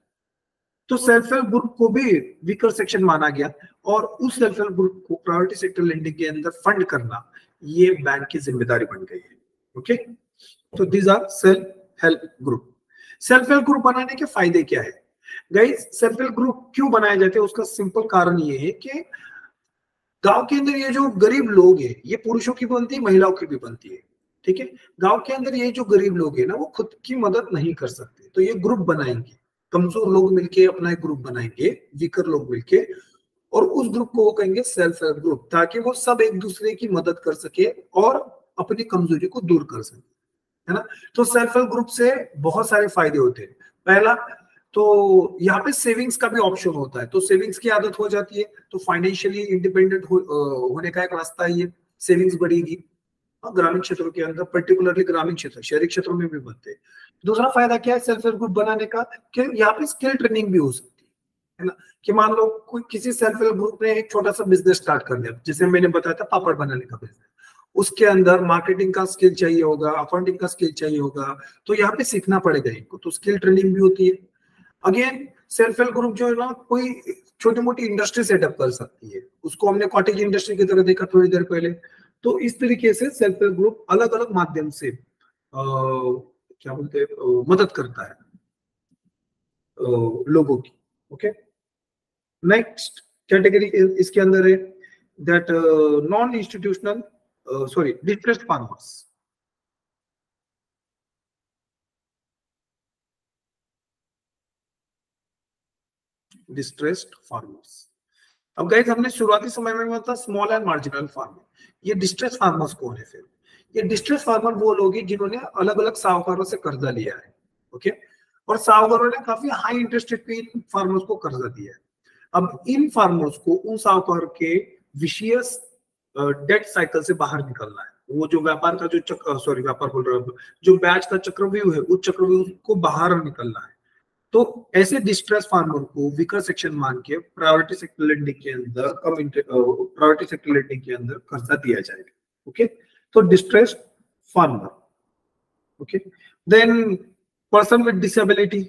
तो सेल्फ हेल्प ग्रुप को भी वीकर सेक्शन माना गया, और उस सेल्फ हेल्प ग्रुप को प्रायोरिटी सेक्टर लेंडिंग के अंदर फंड करना ये बैंक की जिम्मेदारी बन गई है। ओके, तो these are self help group. Self help group बनाने के फायदे क्या है गाइस? सेल्फ हेल्प ग्रुप क्यों बनाए जाते हैं, उसका सिंपल कारण ये है कि गांव के अंदर ये जो गरीब लोग हैं, ये पुरुषों की बनती है, महिलाओं की भी बनती है। ठीक है, गांव के अंदर ये जो गरीब लोग हैं ना वो खुद की मदद नहीं कर सकते, तो ये ग्रुप बनाएंगे, कमजोर लोग मिलके अपना एक ग्रुप बनाएंगे, वीकर लोग मिलके, और उस ग्रुप को वो कहेंगे सेल्फ हेल्प ग्रुप, ताकि वो सब एक दूसरे की मदद कर सके और अपनी कमजोरी को दूर कर सके, है ना। तो सेल्फ हेल्प ग्रुप से बहुत सारे फायदे होते हैं। पहला तो यहाँ पे सेविंग्स का भी ऑप्शन होता है, तो सेविंग्स की आदत हो जाती है, तो फाइनेंशियली इंडिपेंडेंट होने का एक रास्ता है, ये सेविंग्स बढ़ेगी ग्रामीण क्षेत्रों के अंदर, पर्टिकुलरली ग्रामीण क्षेत्र, शहरी क्षेत्रों में भी बनते हैं। दूसरा फायदा क्या है सेल्फ हेल्प ग्रुप बनाने का, कि यहाँ पे स्किल ट्रेनिंग भी हो सकती है ना। कि मान लो कोई किसी सेल्फ हेल्प ग्रुप ने एक छोटा सा बिजनेस स्टार्ट कर दिया, जैसे मैंने बताया था पापड़ बनाने का बिजनेस, उसके अंदर मार्केटिंग का स्किल चाहिए होगा, अकाउंटिंग का स्किल चाहिए होगा, तो यहाँ पे सीखना पड़ेगा इनको, तो स्किल ट्रेनिंग भी होती है। अगेन सेल्फ हेल्प ग्रुप जो है ना कोई छोटी मोटी इंडस्ट्री सेटअप कर सकती है, उसको हमने कॉटेज इंडस्ट्री की तरह देखा थोड़ी देर पहले। तो इस तरीके से सेल्फ हेल्प ग्रुप अलग अलग माध्यम से क्या बोलते हैं मदद करता है लोगों की। ओके, नेक्स्ट कैटेगरी इसके अंदर है that non institutional sorry distressed farmers. Distressed farmers, अब गाइस हमने शुरुआती समय में बताया स्मॉल एंड मार्जिनल फार्मर, ये डिस्ट्रेस फार्मर्स कौन है फिर? ये डिस्ट्रेस फार्मर वो लोग हैं जिन्होंने अलग अलग साहूकारों से कर्जा लिया है। ओके, और साहूकारों ने काफी हाई इंटरेस्ट रेट पे इन फार्मर्स को कर्जा दिया है। अब इन फार्मर्स को उन साहूकार के विशियस डेट साइकिल से बाहर निकलना है, वो जो व्यापार का जो चक्र, सॉरी व्यापार बोल रहा हूँ, जो ब्याज का चक्रव्यूह है उस चक्रव्यूह को बाहर निकलना है। तो ऐसे डिस्ट्रेस फार्मर को वीकर सेक्शन मान के प्रायोरिटी सेक्टर लेंडिंग के अंदर प्रायोरिटी सेक्टर लेंडिंग के अंदर कर्जा दिया जाएगा। ओके, तो distress farmer. Okay, then person with disability,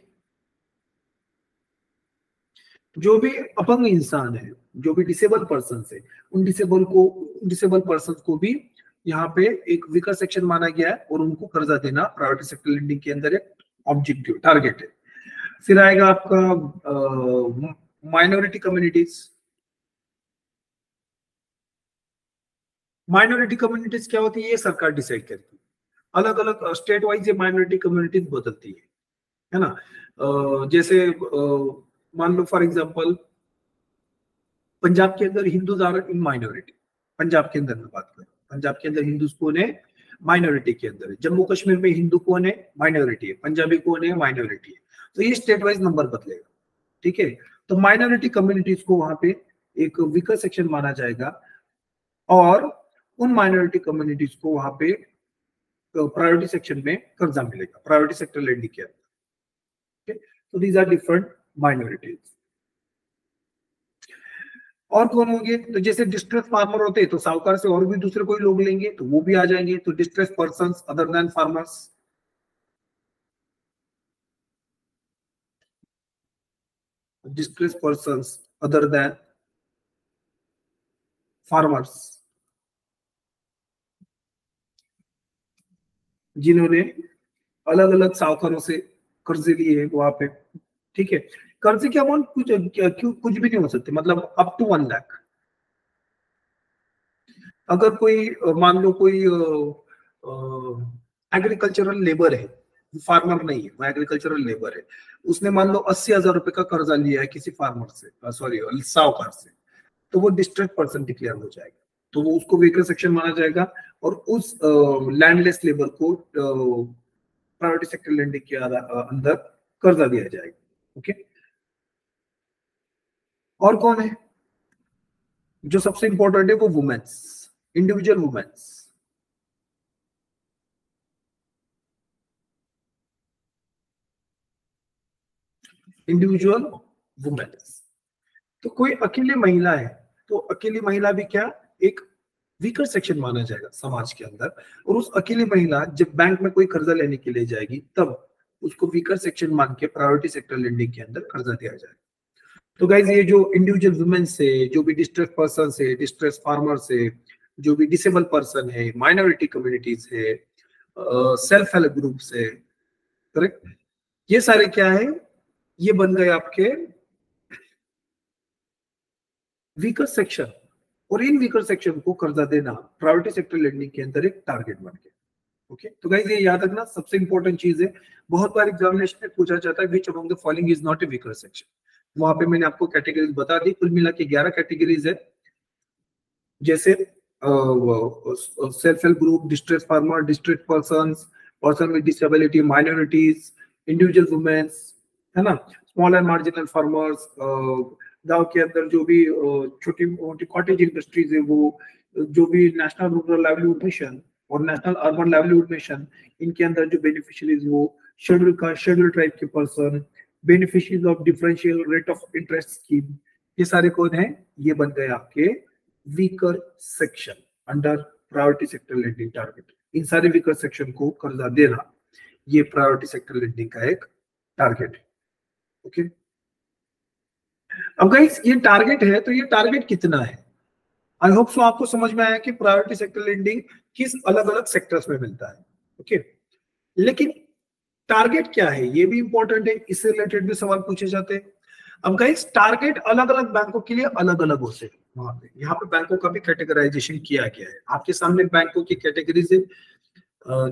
जो भी अपंग इंसान है, जो भी डिसेबल पर्सन है, उन डिसेबल पर्सन को भी यहाँ पे एक वीकर सेक्शन माना गया है, और उनको कर्जा देना प्रायोरिटी सेक्टर लेंडिंग के अंदर एक ऑब्जेक्टिव टारगेट है। फिर आएगा आपका माइनॉरिटी कम्युनिटीज। माइनॉरिटी कम्युनिटीज क्या होती है, ये सरकार डिसाइड करती है, अलग अलग स्टेट वाइज ये माइनॉरिटी कम्युनिटीज बदलती है ना। जैसे मान लो फॉर एग्जांपल पंजाब के अंदर Hindus are in minority, Punjab के अंदर मैं बात करूं, पंजाब के अंदर हिंदूज कौन है, माइनॉरिटी के अंदर है। जम्मू कश्मीर में हिंदू कौन है, माइनॉरिटी है। पंजाबी कौन है, माइनॉरिटी है। तो ये स्टेट वाइज नंबर बदलेगा, ठीक है। तो माइनॉरिटी कम्युनिटीज को वहां पे एक वीकर सेक्शन माना जाएगा, और उन माइनॉरिटी कम्युनिटीज को वहां पे प्रायोरिटी सेक्शन में कर्जा मिलेगा, प्रायोरिटी सेक्टर लेंडिंग के अंदर। तो दीज आर डिफरेंट माइनॉरिटीज। और कौन होंगे, तो जैसे डिस्ट्रेस फार्मर होते हैं तो साहूकार से और भी दूसरे कोई लोग लेंगे तो वो भी आ जाएंगे, तो distress persons other than farmers. Distress persons other than farmers, जिन्होंने अलग अलग साहूकारों से कर्जे लिए हैं वहां पे, ठीक है। कर्जे की अमाउंट कुछ भी नहीं हो सकती, मतलब अप टू 1 लाख। अगर कोई मान लो कोई एग्रीकल्चरल लेबर है, फार्मर नहीं है, वो एग्रीकल्चरल लेबर है, उसने मान लो 80,000 रुपए का कर्जा लिया है किसी फार्मर से, सॉरी साहूकार से, तो वो डिस्ट्रेस पर्सन डिक्लेयर हो जाएगा, तो वो उसको वीकर सेक्शन माना जाएगा और उस लैंडलेस लेबर को प्रायोरिटी सेक्टर लैंडिंग के अंदर कर्जा दिया जाएगा। ओके, और कौन है जो सबसे इंपॉर्टेंट है, वो womens, individual womens. Individual womens, तो कोई अकेली महिला है तो अकेली महिला भी क्या एक वीकर सेक्शन माना जाएगा समाज के अंदर, और उस अकेली महिला जब बैंक में कोई कर्जा लेने के लिए जाएगी तब उसको वीकर सेक्शन मान के प्रायोरिटी सेक्टर लेंडिंग के अंदर कर्जा दिया जाएगा। तो गाइज ये जो इंडिविजुअल वुमेन से, जो भी डिस्ट्रेस पर्सन से, डिस्ट्रेस फार्मर से, जो भी डिसेबल पर्सन है, माइनॉरिटी कम्युनिटीज है, सेल्फ हेल्प ग्रुप से, करेक्ट, ये सारे क्या है, ये बन गए आपके वीकर सेक्शन, और इन वीकर सेक्शन को कर्जा देना प्रायोरिटी सेक्टर लेंडिंग के अंदर एक टारगेट बन गया। ओके, तो गाइस ये याद रखना सबसे इंपॉर्टेंट चीज है, बहुत बार एग्जामिनेशन में पूछा जाता है which among the following is not a weaker section, वहां पे मैंने आपको कैटेगरीज बता दी, कुल मिला के 11 कैटेगरीज है, जैसे self help group, distress farmer, distress persons, person with disability, minorities, individual womens, है ना, स्मॉल एंड मार्जिनल फार्मर्स, गांव के अंदर जो भी छोटी मोटी कॉटेज इंडस्ट्रीज है वो, जो भी नेशनल रूरल लाइवलीहुड मिशन और नेशनल अर्बन लाइवलीहुड मिशन, इनके अंदर जो बेनिफिशियरीज वो शेड्यूल का शेड्यूल ट्राइब के person, beneficiaries of differential rate of interest scheme, ये सारे कौन है, ये बन गए आपके weaker section under priority sector lending target. इन सारे वीकर सेक्शन को कर्जा देना ये प्रायोरिटी सेक्टर लेंडिंग का एक टारगेट है। ओके, अब गाइस ये टारगेट है, तो ये टारगेट कितना है, आई होप सो आपको समझ में आया कि प्रायोरिटी सेक्टर लेंडिंग किस अलग अलग सेक्टर्स में मिलता है। ओके, लेकिन टारगेट क्या है ये भी इंपॉर्टेंट है, इससे रिलेटेड भी सवाल पूछे जाते हैं। अब गाइस टारगेट अलग अलग बैंकों के लिए अलग अलग होते हैं, वहां पे यहाँ पे बैंकों का भी कैटेगराइजेशन किया गया है, आपके सामने बैंकों की कैटेगरीज है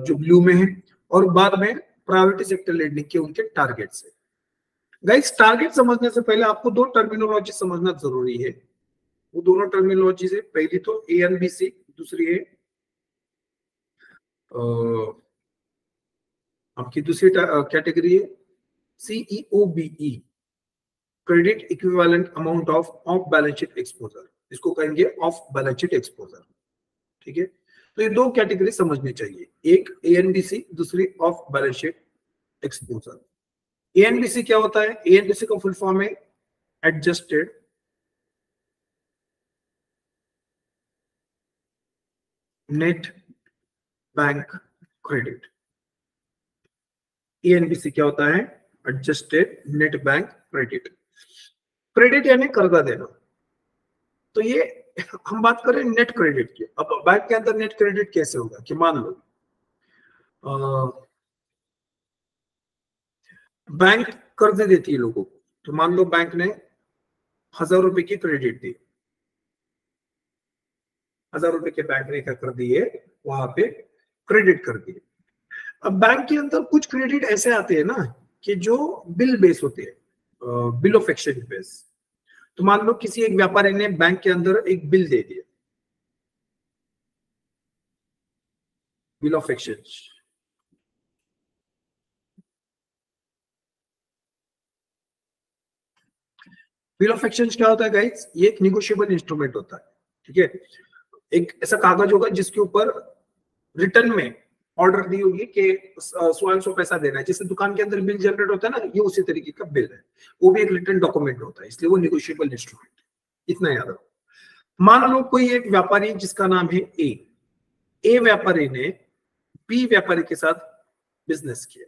जो ब्लू में है, और बाद में प्रायोरिटी सेक्टर लेंडिंग के उनके टारगेट्स है। गाइस टारगेट समझने से पहले आपको दो टर्मिनोलॉजी समझना जरूरी है, वो दोनों टर्मिनोलॉजी है, पहली तो ANBC, दूसरी है आपकी दूसरी कैटेगरी है CEOBE, credit equivalent amount of balance sheet exposure, इसको कहेंगे ऑफ बैलेंस शीट एक्सपोजर। ठीक है, तो ये दो कैटेगरी समझनी चाहिए, एक ANBC, दूसरी of balance sheet exposure. ANBC क्या होता है, ANBC का फुल फॉर्म है adjusted net bank credit. ANBC क्या होता है, adjusted net bank credit, credit यानी कर्जा देना। तो ये हम बात करें नेट क्रेडिट की, अब बैंक के अंदर नेट क्रेडिट कैसे होगा कि मान लो बैंक कर्ज देती है लोगों को, तो मान लो बैंक ने 1000 रुपए की क्रेडिट दी, 1000 रुपए के बैंक ने क्या कर दिए, वहां पे क्रेडिट कर दिए। अब बैंक के अंदर कुछ क्रेडिट ऐसे आते हैं ना कि जो बिल बेस होते हैं, बिल ऑफ एक्सचेंज बेस। तो मान लो किसी एक व्यापारी ने बैंक के अंदर एक बिल दे दिया, bill of exchange, bill of exchange क्या होता है गाइस, ये एक निगोशिएबल इंस्ट्रूमेंट होता है। ठीक है, एक ऐसा कागज होगा जिसके ऊपर रिटर्न में ऑर्डर दी होगी कि 100 पैसा देना है, जैसे दुकान के अंदर बिल जनरेट होता है ना, ये उसी तरीके का बिल है, वो भी एक रिटर्न डॉक्यूमेंट होता है, इसलिए वो निगोशिएबल इंस्ट्रूमेंट, इतना याद रखो। मान लो कोई एक व्यापारी जिसका नाम है ए व्यापारी ने बी व्यापारी के साथ बिजनेस किया,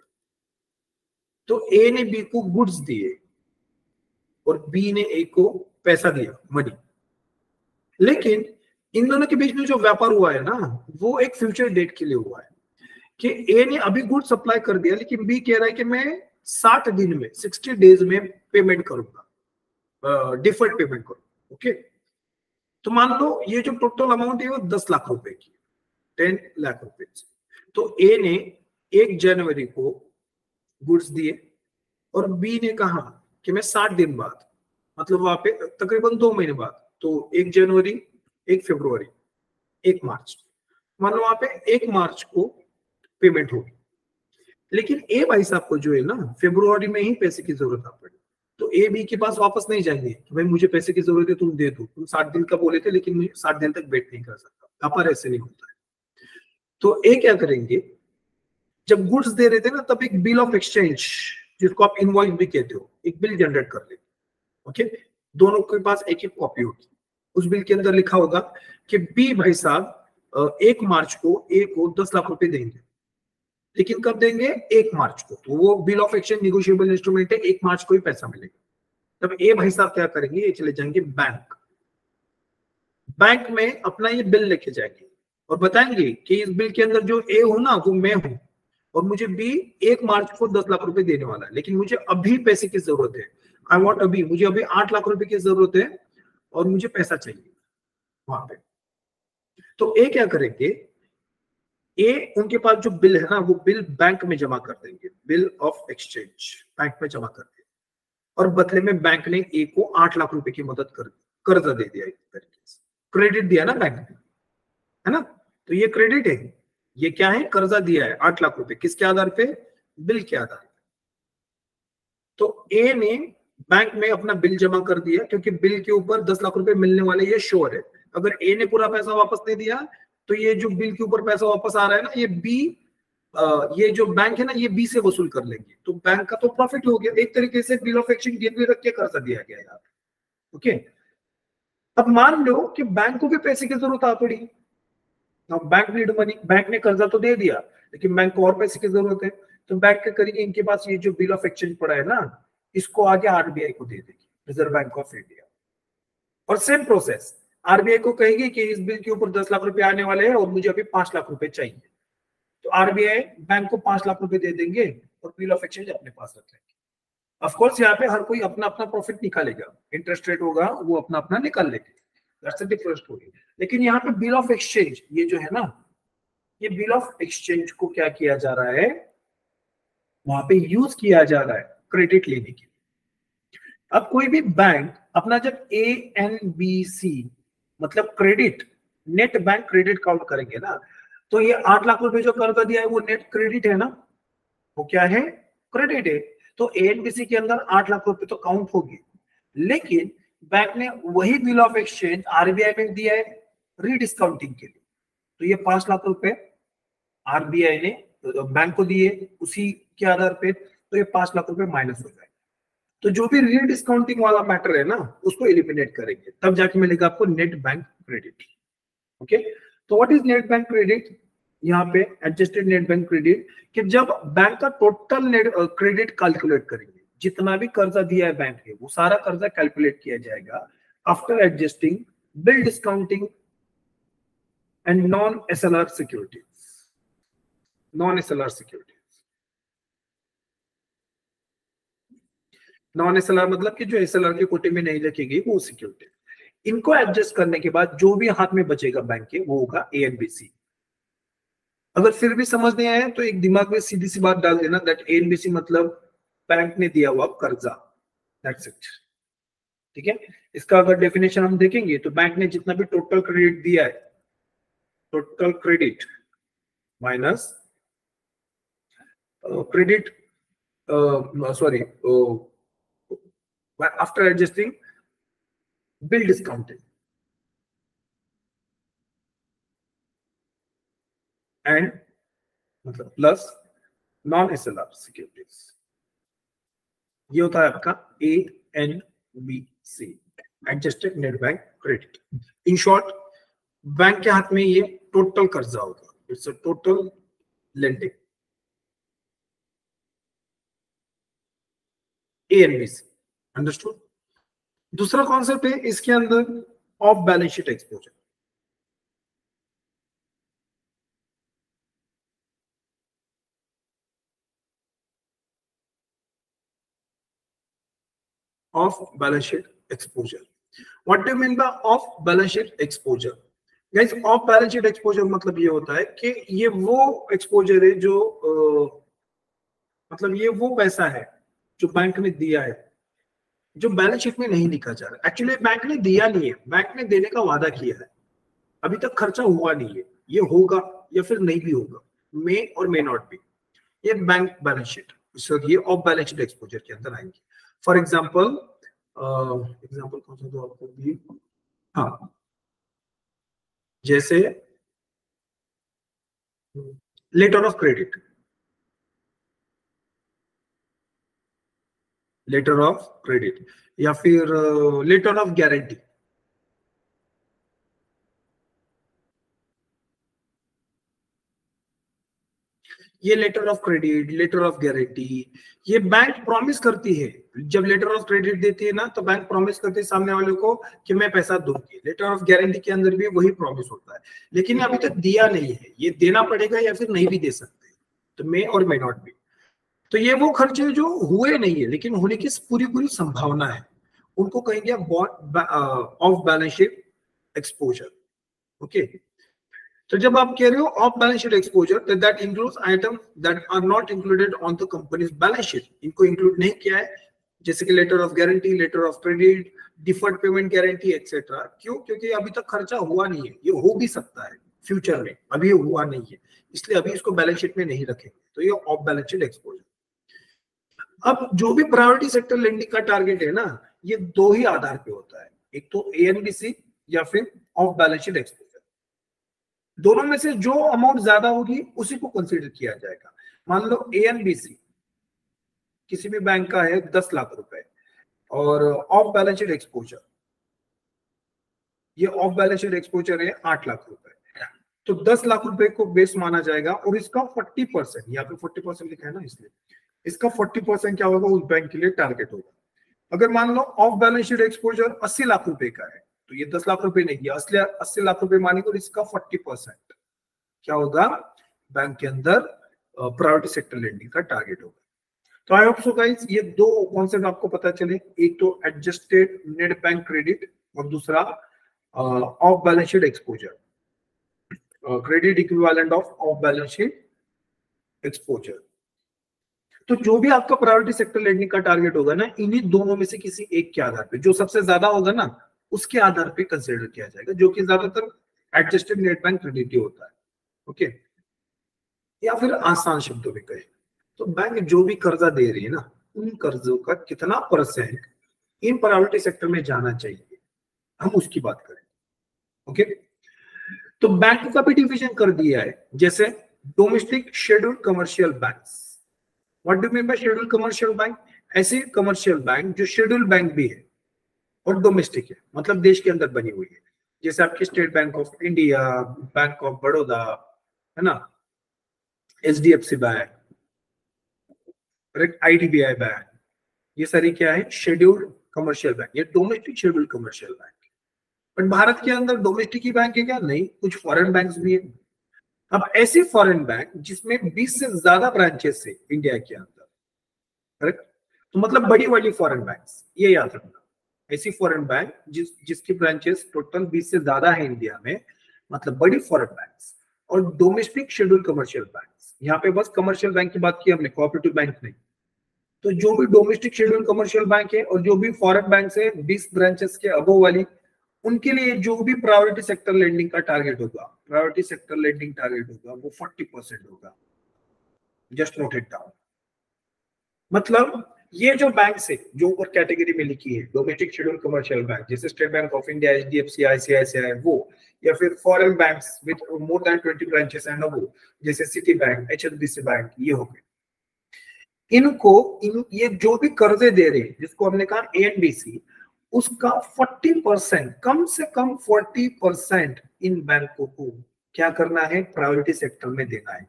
तो ए ने बी को गुड्स दिए और बी ने ए को पैसा दिया, मनी। लेकिन इन दोनों के बीच में जो व्यापार हुआ है ना, वो एक फ्यूचर डेट के लिए हुआ है कि ए ने अभी गुड सप्लाई कर दिया, लेकिन बी कह रहा है कि मैं 60 दिन में, 60 डेज में पेमेंट करूंगा, डिफर्ड पेमेंट करूंगा। ओके, तो मान लो ये जो टोटल अमाउंट है वो 10 लाख रुपए की, 10 लाख रुपए। तो ए ने 1 जनवरी को गुड्स दिए और बी ने कहा कि मैं 60 दिन बाद, मतलब वहां पे तकरीबन 2 महीने बाद, तो 1 जनवरी, 1 फरवरी, 1 मार्च, मान लो वहां पे 1 मार्च को पेमेंट होगी। लेकिन ए भाई साहब को जो है ना फरवरी में ही पैसे की जरूरत आ पड़ी, तो ए बी के पास वापस नहीं जाएंगे कि भाई मुझे पैसे की जरूरत है, तुम दे दो, तुम 60 दिन का बोले थे लेकिन मुझे 60 दिन तक वेट नहीं कर सकता, यहाँ पर ऐसे नहीं होता है। तो ए क्या करेंगे, जब गुड्स दे रहे थे ना तब एक बिल ऑफ एक्सचेंज, जिसको आप इनवॉइस भी कहते हो, एक बिल जनरेट कर लेंगे। ओके, दोनों के पास एक एक कॉपी होगी। उस बिल के अंदर लिखा होगा कि बी भाई साहब 1 मार्च को ए को 10 लाख रुपए देंगे, लेकिन कब देंगे, 1 मार्च को। तो वो bill of exchange negotiable instrument है, 1 मार्च को ही पैसा मिलेगा। तब ए भाई साहब क्या करेंगे, ये चले जाएंगे बैंक, बैंक में अपना ये बिल लेके जाएंगे और बताएंगे कि इस बिल के अंदर जो ए हो ना वो मैं हूं, और मुझे बी 1 मार्च को 10 लाख रुपए देने वाला है, लेकिन मुझे अभी पैसे की जरूरत है, आई वॉन्ट अभी, मुझे अभी 8 लाख रुपए की जरूरत है और मुझे पैसा चाहिए वहां पे। तो ए क्या करेंगे, ए उनके पास जो बिल है ना वो बिल बैंक में जमा कर देंगे, बिल ऑफ एक्सचेंज बैंक में जमा कर देंगे, और बदले में बैंक ने ए को 8 लाख रुपए की मदद कर कर्जा दे दिया, एक तरीके से क्रेडिट दिया ना बैंक ने, है ना। तो ये क्रेडिट है, ये क्या है, कर्जा दिया है 8 लाख रुपए, किसके आधार पे, बिल के आधार पे। तो ए ने बैंक में अपना बिल जमा कर दिया, क्योंकि बिल के ऊपर 10 लाख रुपए मिलने वाले ये श्योर है। अगर ए ने पूरा पैसा वापस नहीं दिया तो ये जो बिल के ऊपर पैसा वापस आ रहा है ना, ये बी, ये जो बैंक है ना ये बी से वसूल कर लेंगे, तो बैंक का तो प्रॉफिट हो गया, एक तरीके से बिल ऑफ एक्सचेंज गिरवी रख के कर्जा दिया गया यार। ओके, अब मान लो कि बैंक को भी पैसे की जरूरत आ पड़ी, बैंक नीड मनी, बैंक ने कर्जा तो दे दिया लेकिन बैंक को और पैसे की जरूरत है, तो बैंक क्या करेंगे, इनके पास ये जो बिल ऑफ एक्सचेंज पड़ा है ना, इसको आगे आरबीआई को दे देगी, रिजर्व बैंक ऑफ इंडिया। और सेम प्रोसेस, आरबीआई को कहेगी कि इस बिल के ऊपर 10 लाख रुपए आने वाले हैं और मुझे अभी 5 लाख रुपए चाहिए, तो आरबीआई बैंक को 5 लाख रुपए दे देंगे और बिल ऑफ एक्सचेंज अपने पास रख लेंगे। ऑफ कोर्स यहाँ पे हर कोई अपना अपना प्रॉफिट निकालेगा, इंटरेस्ट रेट होगा वो अपना अपना निकाल लेंगे, दैट्स अ डिफरेंट स्टोरी। लेकिन यहाँ पे बिल ऑफ एक्सचेंज, ये जो है ना, ये बिल ऑफ एक्सचेंज को क्या किया जा रहा है, वहां पे यूज किया जा रहा है क्रेडिट लेने के। अब कोई भी बैंक अपना जब ANBC मतलब credit, net bank credit count करेंगे ना, तो ये 8 लाख रुपए जो कर्जा दिया है वो नेट क्रेडिट है ना, वो क्या है, क्रेडिट है। तो ANBC के अंदर 8 लाख रुपए तो काउंट होगी, लेकिन बैंक ने वही बिल ऑफ एक्सचेंज आरबीआई में दिया है रीडिस्काउंटिंग के लिए, तो ये 5 लाख रुपए आरबीआई ने बैंक को दिए उसी के आधार पे, तो ये 5 लाख रुपए माइनस हो जाए। तो जो भी रीडिस्काउंटिंग वाला मैटर है ना उसको एलिमिनेट करेंगे, तब जाके मिलेगा आपको नेट बैंक क्रेडिट। ओके, तो what is net bank credit, यहाँ पे एडजस्टेड नेट बैंक क्रेडिट, कि जब बैंक का टोटल नेट क्रेडिट कैलकुलेट करेंगे, जितना भी कर्जा दिया है बैंक ने वो सारा कर्जा कैलकुलेट किया जाएगा after adjusting bill discounting and non SLR securities, non SLR securities. Non SLR मतलब कि जो एसएलआर के कोटे में नहीं रखी गई वो सिक्योरिटी। इनको एडजस्ट करने के बाद जो भी हाथ में बचेगा बैंक के वो होगा ANBC। अगर फिर भी समझ नहीं आया तो एक दिमाग में सीधी सी बात डाल देना, दैट ANBC मतलब बैंक ने दिया हुआ कर्जा, दैट्स इट। ठीक है, इसका अगर डेफिनेशन हम देखेंगे तो बैंक ने जितना भी टोटल क्रेडिट दिया है, total credit minus credit, sorry, after adjusting bill discounting and मतलब प्लस नॉन एसएलआर सिक्योरिटीज, ये होता है आपका ANBC, adjusted net bank credit. In short, bank के हाथ में ये टोटल कर्जा होगा, it's a total lending, ANBC, understood. दूसरा कॉन्सेप्ट है इसके अंदर of balance sheet exposure. Off balance sheet exposure. What do you mean by off balance sheet exposure? Guys of balance sheet exposure मतलब ये होता है कि ये वो एक्सपोजर है जो मतलब ये वो पैसा है जो बैंक ने दिया है, जो बैलेंस शीट में नहीं लिखा जा रहा। एक्चुअली बैंक ने दिया नहीं है, बैंक ने देने का वादा किया है, अभी तक खर्चा हुआ नहीं है, ये होगा या फिर नहीं भी होगा, मे और मे नॉट बी। ये बैंक बैलेंस शीट, ये ऑफ बैलेंस शीट एक्सपोजर के अंदर आएंगे। फॉर एग्जाम्पल एग्जाम्पल कौन सा दो आपको भी, हाँ जैसे letter of credit, letter of credit या फिर लेटर ऑफ गारंटी। ये letter of credit, letter of guarantee, ये बैंक प्रॉमिस करती है। जब लेटर ऑफ क्रेडिट देती है ना तो बैंक प्रॉमिस करती है सामने वाले को कि मैं पैसा दूंगी। लेटर ऑफ गारंटी के अंदर भी वही प्रॉमिस होता है, लेकिन अभी तक दिया नहीं है, ये देना पड़ेगा या फिर नहीं भी दे सकते, तो मे और मे नॉट बी। तो ये वो खर्चे जो हुए नहीं है लेकिन होने की पूरी पूरी संभावना है, उनको कहेंगे off balance sheet exposure. Okay, तो जब आप कह रहे हो off balance sheet exposure, that includes item that are not included on the company's balance sheet, इनको इंक्लूड नहीं किया है, जैसे कि letter of guarantee, letter of credit, deferred payment guarantee etcetera. क्यों? क्योंकि अभी तक खर्चा हुआ नहीं है, ये हो भी सकता है फ्यूचर में, अभी ये हुआ नहीं है, इसलिए अभी इसको बैलेंस शीट में नहीं रखेंगे, तो ये ऑफ बैलेंस शीट एक्सपोजर। अब जो भी प्रायोरिटी सेक्टर लेंडिंग का टारगेट है ना, ये दो ही आधार पे होता है, एक तो एएनबीसी या फिर ऑफ बैलेंस शीट एक्सपोजर। दोनों में से जो अमाउंट ज्यादा होगी उसी को कंसीडर किया जाएगा। मान लो एएनबीसी किसी भी बैंक का है 10 लाख रुपए और ऑफ बैलेंस शीट एक्सपोजर, ये ऑफ बैलेंस शीट एक्सपोजर है 8 लाख रुपए, तो 10 लाख रुपए को बेस माना जाएगा और इसका 40%, यहाँ पे 40% लिखा है ना, इसलिए इसका 40% क्या होगा, उस बैंक के लिए टारगेट होगा। अगर मान लो off balance sheet exposure 80 lakh रुपए का है, तो ये 10 लाख रुपए नहीं, असली 80 लाख रुपए मानेंगे और इसका 40% क्या होगा, बैंक के अंदर प्रायोरिटी सेक्टर लेंडिंग का टारगेट होगा। तो आई होप सो गाइस ये दो कॉन्सेप्ट आपको पता चले, एक तो एडजस्टेड नेट बैंक क्रेडिट और दूसरा of balance sheet exposure, credit equivalent of balance sheet exposure. तो जो भी आपका प्रायोरिटी सेक्टर लेंडिंग का टारगेट होगा ना, इन्हीं दोनों में से किसी एक के आधार पे, जो सबसे ज्यादा होगा ना उसके आधार पे कंसिडर किया जाएगा, जो कि ज्यादातर एडजस्टेड नेट बैंक क्रेडिट ही होता है। ओके, या फिर आसान शब्दों में कहें तो बैंक जो भी कर्जा दे रही है ना, उन कर्जों का कितना परसेंट इन प्रायोरिटी सेक्टर में जाना चाहिए, हम उसकी बात करें। ओके, तो बैंक का भी डिवीजन कर दिया है, जैसे domestic scheduled commercial banks. What do mean by scheduled commercial bank? ऐसे कमर्शियल बैंक जो शेड्यूल्ड बैंक भी है और डोमेस्टिक है, मतलब देश के अंदर बनी हुई है, जैसे आपकी state Bank of India, bank of Baroda, है ना, एचडीएफसी बैंक, आईडीबीआई बैंक, ये सारी क्या है, शेड्यूल्ड कमर्शियल बैंक, ये domestic scheduled commercial bank. But Bharat के अंदर डोमेस्टिक ही बैंक है क्या? नहीं, कुछ फॉरेन बैंक्स भी है। अब ऐसे फॉरेन बैंक जिसमें 20 से ज्यादा ब्रांचेस है इंडिया के अंदर, करेक्ट, तो मतलब बड़ी बड़ी फॉरेन बैंक्स, ये याद रखना, ऐसी फॉरेन बैंक जिसकी ब्रांचेस टोटल 20 से ज्यादा है इंडिया में, मतलब बड़ी फॉरेन बैंक्स। और डोमेस्टिक शेड्यूल कमर्शियल बैंक्स, यहाँ पे बस कमर्शियल बैंक की बात की हमने, कोऑपरेटिव बैंक नहीं। तो जो भी डोमेस्टिक शेड्यूल कमर्शियल बैंक है और जो भी फॉरेन बैंक है 20 ब्रांचेस के अबव वाली, उनके लिए जो भी प्रायोरिटी सेक्टर लेंडिंग का टारगेट होगा, प्रायोरिटी सेक्टर लेंडिंग टारगेट होगा, वो 40% होगा। Just note it down. मतलब ये जो बैंक है जो ऊपर कैटेगरी में लिखी है, डोमेस्टिक शेड्यूल कमर्शियल बैंक, जैसे state Bank of India, HDFC, ICICI, वो, या फिर foreign banks with more than 20 branches and above, जैसे सिटी बैंक, एचएसबीसी बैंक, ये हो गए। ये जो भी कर्जे दे रहे हैं, जिसको हमने कहा एएनबीसी, उसका 40%, कम से कम 40% इन बैंकों को क्या करना है, प्रायोरिटी सेक्टर में देना है।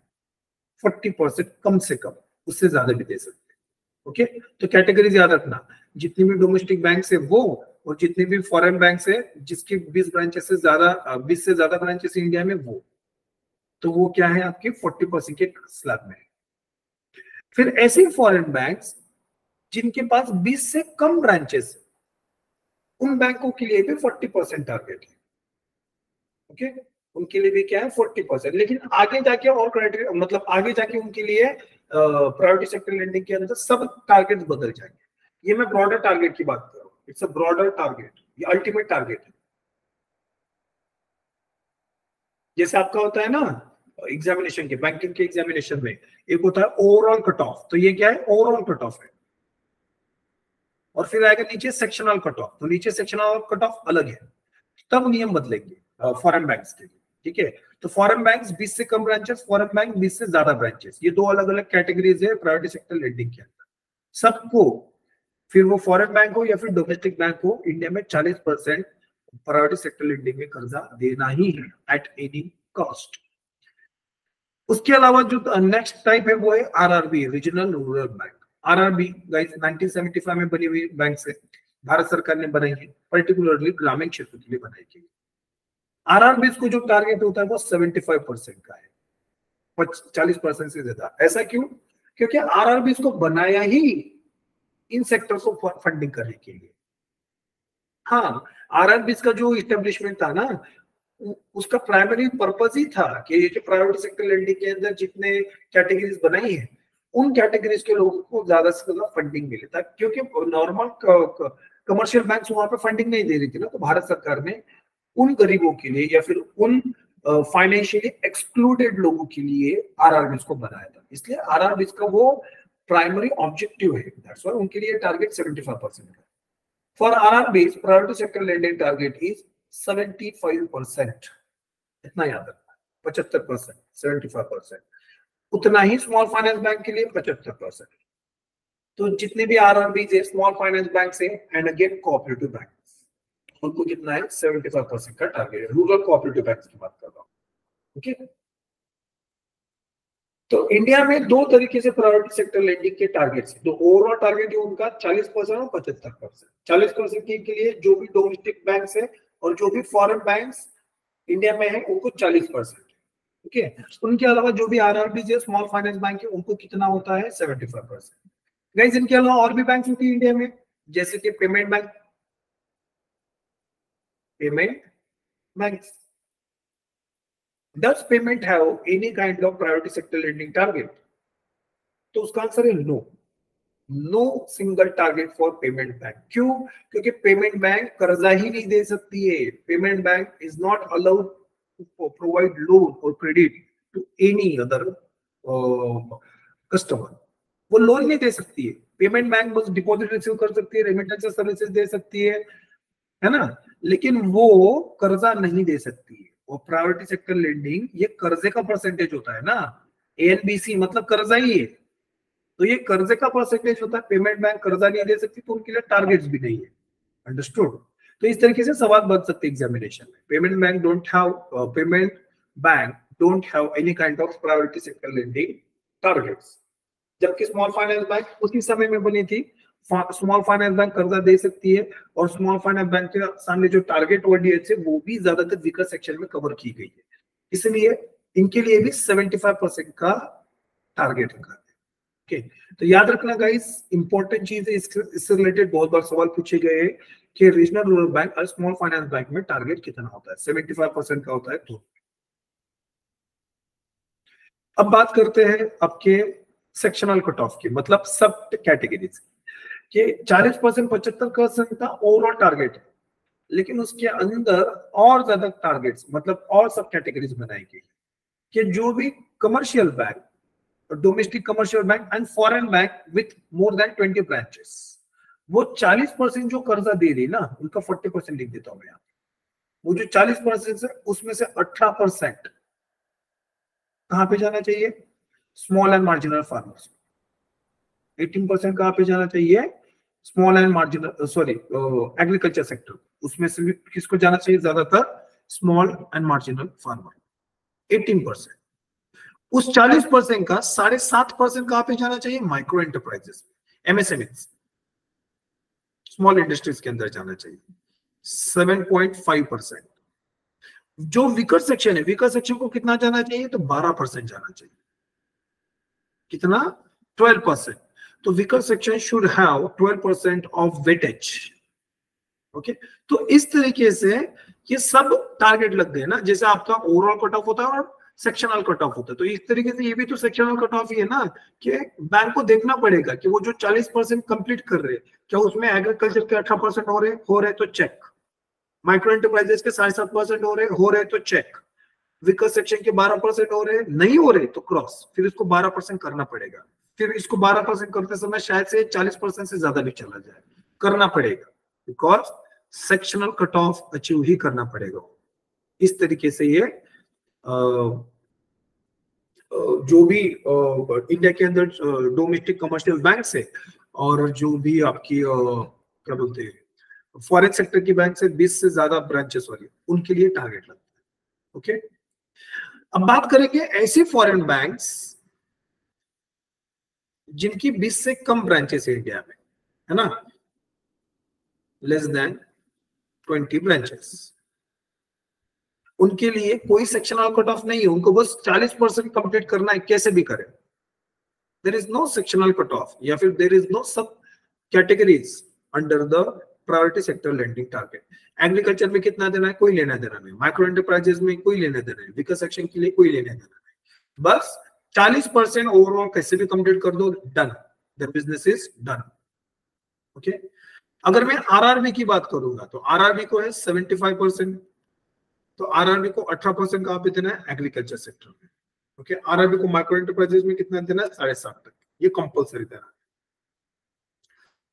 40% कम से कम, उससे ज्यादा भी दे सकते हैं। ओके, तो कैटेगरी याद रखना, जितनी भी डोमेस्टिक बैंक है वो, और जितनी भी फॉरेन बैंक है जिसकी 20 ब्रांचेस से ज्यादा, 20 से ज्यादा ब्रांचेस इंडिया में, वो, तो वो क्या है, आपके 40% के स्लैब में। फिर ऐसे फॉरेन बैंक्स जिनके पास 20 से कम ब्रांचेस है, उन बैंकों के लिए भी 40% टारगेट है। ओके, उनके लिए भी क्या है 40%। लेकिन आगे जाके और क्राइटेरिया, मतलब आगे जाके उनके लिए प्रायोरिटी सेक्टर लेंडिंग के अंदर सब टारगेट बदल जाएंगे। ये मैं ब्रॉडर टारगेट की बात कर रहा हूँ, इट्स अ ब्रॉडर टारगेट, ये अल्टीमेट टारगेट है। जैसे आपका होता है ना एग्जामिनेशन के, बैंकिंग के एग्जामिनेशन में एक होता है ओवरऑल कट ऑफ, तो ये क्या है ओवरऑल कट ऑफ है। और फिर आएगा नीचे सेक्शनल कट ऑफ, तो नीचे सेक्शनल कट ऑफ अलग है। तब नियम बदलेंगे फॉरेन बैंक्स के लिए, ठीक है। तो फॉरेन बैंक्स 20 से कम ब्रांचेस, फॉरेन बैंक 20 से ज्यादा ब्रांचेस, ये दो अलग अलग कैटेगरीज है प्रायोरिटी सेक्टर लेंडिंग के अंदर। सबको, फिर वो फॉरेन बैंक हो या फिर डोमेस्टिक बैंक हो, इंडिया में 40% प्रायोरिटी सेक्टर लेंडिंग में कर्जा देना ही है एट एनी कॉस्ट। उसके अलावा जो नेक्स्ट टाइप है वो है RRB, regional rural bank. RRB guys 1975 में बनी हुई बैंक है, भारत सरकार ने बनाई है, पर्टिकुलरली ग्रामीण क्षेत्र के लिए बनाई गई। आरआरबी को जो टारगेट होता है वो 75% का है, 40% से ज्यादा। ऐसा क्यों? क्योंकि आरआरबी को बनाया ही इन सेक्टर को फंडिंग करने के लिए। हाँ, आरआरबी का जो इस्टेब्लिशमेंट था ना, उसका प्राइमरी पर्पस ही था कि ये जो प्राइवेट सेक्टर लेंडिंग के अंदर जितने कैटेगरीज बनाई है, उन कैटेगरीज के लोगों को ज्यादा से ज्यादा फंडिंग मिले था। क्योंकि नॉर्मल कमर्शियल बैंक्स वहां पे फंडिंग नहीं दे रही थी ना, तो भारत सरकार ने उन गरीबों के लिए या फिर उन फाइनेंशियली एक्सक्लूडेड लोगों के लिए आरआरबी को बनाया था। इसलिए आरआरबी का वो प्राइमरी ऑब्जेक्टिव है, दैट्स व्हाई उनके लिए टारगेट 75% है। For RRB priority sector lending target is 75%, इतना याद रखना, 75%, 75%। उतना ही स्मॉल फाइनेंस बैंक के लिए 75%। तो जितने भी आरआरबी है, स्मॉल फाइनेंस बैंक से एंड अगेन कोऑपरेटिव बैंक, उनको कितना है 75% का टारगेट है। रूरल कोऑपरेटिव बैंक की बात कर रहा हूं, ओके। तो इंडिया में दो तरीके से प्रायोरिटी सेक्टर लेंडिंग के टारगेट्स है। तो ओवरऑल टारगेट है उनका 40% और 75%। 40% के लिए जो भी डोमेस्टिक बैंक्स है और जो भी फॉरेन बैंक्स इंडिया में है उनको 40%, ओके। उनके अलावा जो भी आरआरबी है, स्मॉल फाइनेंस बैंक है, उनको कितना होता है 75%। गाइस इनके अलावा और भी बैंक होती है इंडिया में, जैसे कि payment bank, payment banks. Does payment have any kind of priority sector lending target? तो उसका आंसर है no, no single target for payment bank. क्यों? क्योंकि पेमेंट बैंक कर्जा ही नहीं दे सकती है। Payment bank is not allowed to provide loan और credit to any other customer. वो लोन नहीं दे सकती है। पेमेंट बैंक बस डिपॉजिट रिसीव कर सकती है, रेमिटेंस सर्विसेज दे सकती है ना, लेकिन वो कर्जा नहीं दे सकती है। और प्रायोरिटी सेक्टर लेंडिंग ये कर्जे का परसेंटेज होता है ना, एनबीसी मतलब कर्जा ही है, तो ये कर्जे का परसेंटेज होता है। पेमेंट बैंक कर्जा नहीं दे सकती, तो उनके लिए टारगेट्स भी नहीं है। अंडरस्टूड? तो इस तरीके से सवाल बन सकते एग्जामिनेशन में। Payment bank don't have any kind of priority sector lending targets. जबकि स्मॉल फाइनेंस बैंक उसी समय में बनी थी। स्मॉल फाइनेंस बैंक कर्जा दे सकती है, और स्मॉल फाइनेंस बैंक के सामने जो टारगेट ऑडियंस है वो भी ज्यादातर वीकर सेक्शन में कवर की गई है। इसलिए इनके लिए भी 75% का टारगेट रखा है, ओके। तो याद रखना गाइस, इंपॉर्टेंट चीज है, इससे रिलेटेड बहुत बार सवाल पूछे गए हैं कि रीजनल रूरल बैंक और स्मॉल फाइनेंस बैंक में टारगेट कितना होता है। 75% का होता है। तो अब बात करते हैं आपके सेक्शनल कट ऑफ की, मतलब सब कैटेगरीज के। 40% 75% का ओवरऑल टारगेट है, लेकिन उसके अंदर और ज्यादा टारगेट्स, मतलब और सब कैटेगरीज बनाई गई कि जो भी commercial bank, domestic commercial bank and foreign bank with more than 20 branches, वो 40% जो कर्जा दे रही ना, उनका 40% लिख देता हूं मैं यहाँ। वो जो 40% है उसमें से 18% कहां पे जाना चाहिए? Small and marginal farmers. 18% कहां पे जाना चाहिए? Small and marginal, sorry, agriculture sector. उसमें से किसको जाना चाहिए ज्यादातर? Small and marginal farmer. 18%। उस 40% का 7.5% कहां पे जाना चाहिए? Micro enterprises, MSME, small industries के अंदर जाना चाहिए। 7.5%। जो वीकर सेक्शन है, वीकर सेक्शन को कितना जाना चाहिए? तो 12% जाना चाहिए। कितना? 12%। तो weaker section should have 12% of weightage, okay. तो इस तरीके से ये सब टारगेट लग गए ना, जैसे आपका ओवरऑल कट ऑफ होता है और सेक्शनल कट ऑफ होता है, तो इस तरीके से ये भी तो सेक्शनल कट ऑफ ही है ना, कि बैंक को देखना पड़ेगा कि वो जो 40% कंप्लीट कर रहे हैं, क्या उसमें एग्रीकल्चर के 18% हो रहे तो चेक, माइक्रो एंटरप्राइजेस के 7.5% हो रहे तो चेक, विकल सेक्शन के 12% हो रहे, नहीं हो रहे तो क्रॉस, फिर इसको 12% करना पड़ेगा, फिर इसको 12% करते समय शायद से 40% से ज्यादा भी चला जाए, करना पड़ेगा, because sectional cut off achieve ही करना पड़ेगा। इस तरीके से ये जो भी इंडिया के अंदर डोमेस्टिक कमर्शियल बैंक है और जो भी आपकी क्या बोलते हैं फॉरेन सेक्टर की बैंक से 20 से ज्यादा ब्रांचेस वाली, उनके लिए टारगेट लगता है। ओके, अब बात करेंगे ऐसे फॉरेन बैंक्स जिनकी 20 से कम ब्रांचेस है इंडिया में, है ना, लेस देन 20 ब्रांचेस, उनके लिए कोई सेक्शनल कट ऑफ नहीं है, उनको बस 40% कंप्लीट करना है, कैसे भी करें, there is no sectional cut off या फिर there is no sub categories under the priority sector lending target. Agriculture में कितना देना है, कोई लेना देना नहीं, माइक्रो एंटरप्राइजेस में कोई लेना देना नहीं, विकास सेक्शन के लिए कोई लेना देना नहीं, बस 40% ओवरऑल कैसे भी कंप्लीट कर दो, done, the business is done. Okay, अगर मैं आरआरबी की बात करूंगा तो आरआरबी को है 75%, तो आरआरबी को 18% कहां पे देना है, एग्रीकल्चर सेक्टर में। ओके, आरआरबी को माइक्रो एंटरप्राइजेस में कितना देना है, 7.5 तक, ये कंपल्सरी देना है।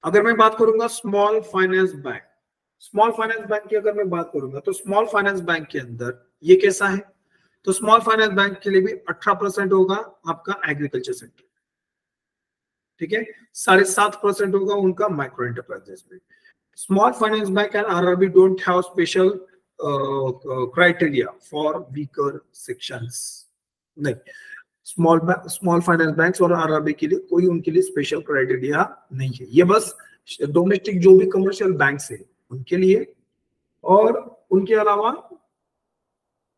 अगर मैं बात करूंगा small finance bank, small finance bank की अगर मैं बात करूंगा तो स्मॉल फाइनेंस बैंक के अंदर ये कैसा है, तो स्मॉल फाइनेंस बैंक के लिए भी 18% होगा आपका एग्रीकल्चर सेक्टर, ठीक है, 7.5% होगा उनका माइक्रो एंटरप्राइजेस में। Small finance bank and RRB don't have special criteria for weaker sections, नहीं, स्मॉल फाइनेंस बैंक्स और आरआरबी के लिए कोई उनके लिए स्पेशल क्राइटेरिया नहीं है, ये बस डोमेस्टिक जो भी कमर्शियल बैंक्स है उनके लिए, और उनके अलावा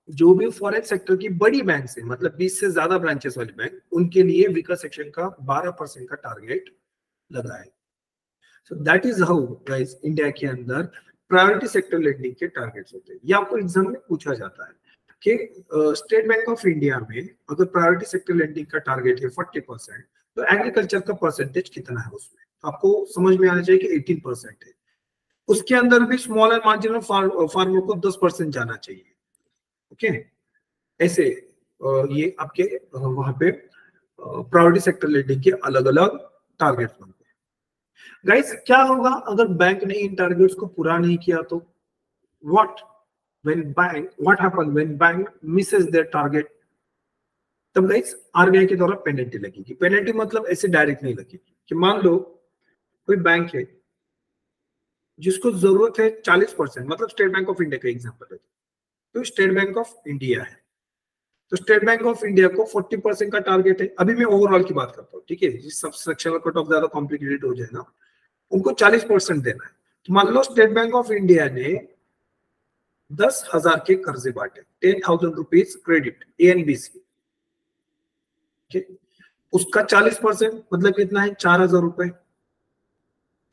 जो भी फॉरेन सेक्टर की बड़ी बैंक है, मतलब 20 से ज्यादा ब्रांचेस वाली बैंक, उनके लिए वीकर सेक्शन का 12% का टारगेट लगा है। So that is how guys India के अंदर प्रायोरिटी सेक्टर लेंडिंग के टारगेट्स होते हैं। ये आपको एग्जाम में पूछा जाता है कि स्टेट बैंक ऑफ इंडिया में अगर प्रायोरिटी सेक्टर लेंडिंग का टारगेट है 40%, तो एग्रीकल्चर का परसेंटेज कितना है उसमें, आपको समझ में आना चाहिए कि 18% है, उसके अंदर भी स्मॉल एंड मार्जिनल फार्मर को 10% जाना चाहिए। ओके, ऐसे ये आपके वहां पे प्रायोरिटी सेक्टर लेंडिंग के अलग अलग टारगेट बनते हैं। गाइस क्या होगा अगर बैंक ने इन टारगेट्स को पूरा नहीं किया तो, what happen when bank misses their target, तब गाइस आरबीआई के द्वारा पेनल्टी लगेगी। पेनल्टी मतलब ऐसे डायरेक्ट नहीं लगेगी, कि मान लो कोई बैंक है जिसको जरूरत है 40%, मतलब स्टेट बैंक ऑफ इंडिया का एग्जांपल है, तो स्टेट बैंक ऑफ इंडिया है, तो स्टेट बैंक ऑफ इंडिया को 40% का टारगेट है, अभी मैं ओवरऑल की बात करता हूँ, ठीक है, जिस सब सेक्शनल कट ऑफ ज्यादा कॉम्प्लिकेटेड हो जाए ना, उनको 40% देना है। तो मान लो स्टेट बैंक ऑफ इंडिया ने 10,000 के कर्जे बांटे, 10,000 रुपीज क्रेडिट एएनबीसी, उसका 40% मतलब कितना है, 4,000 रुपए,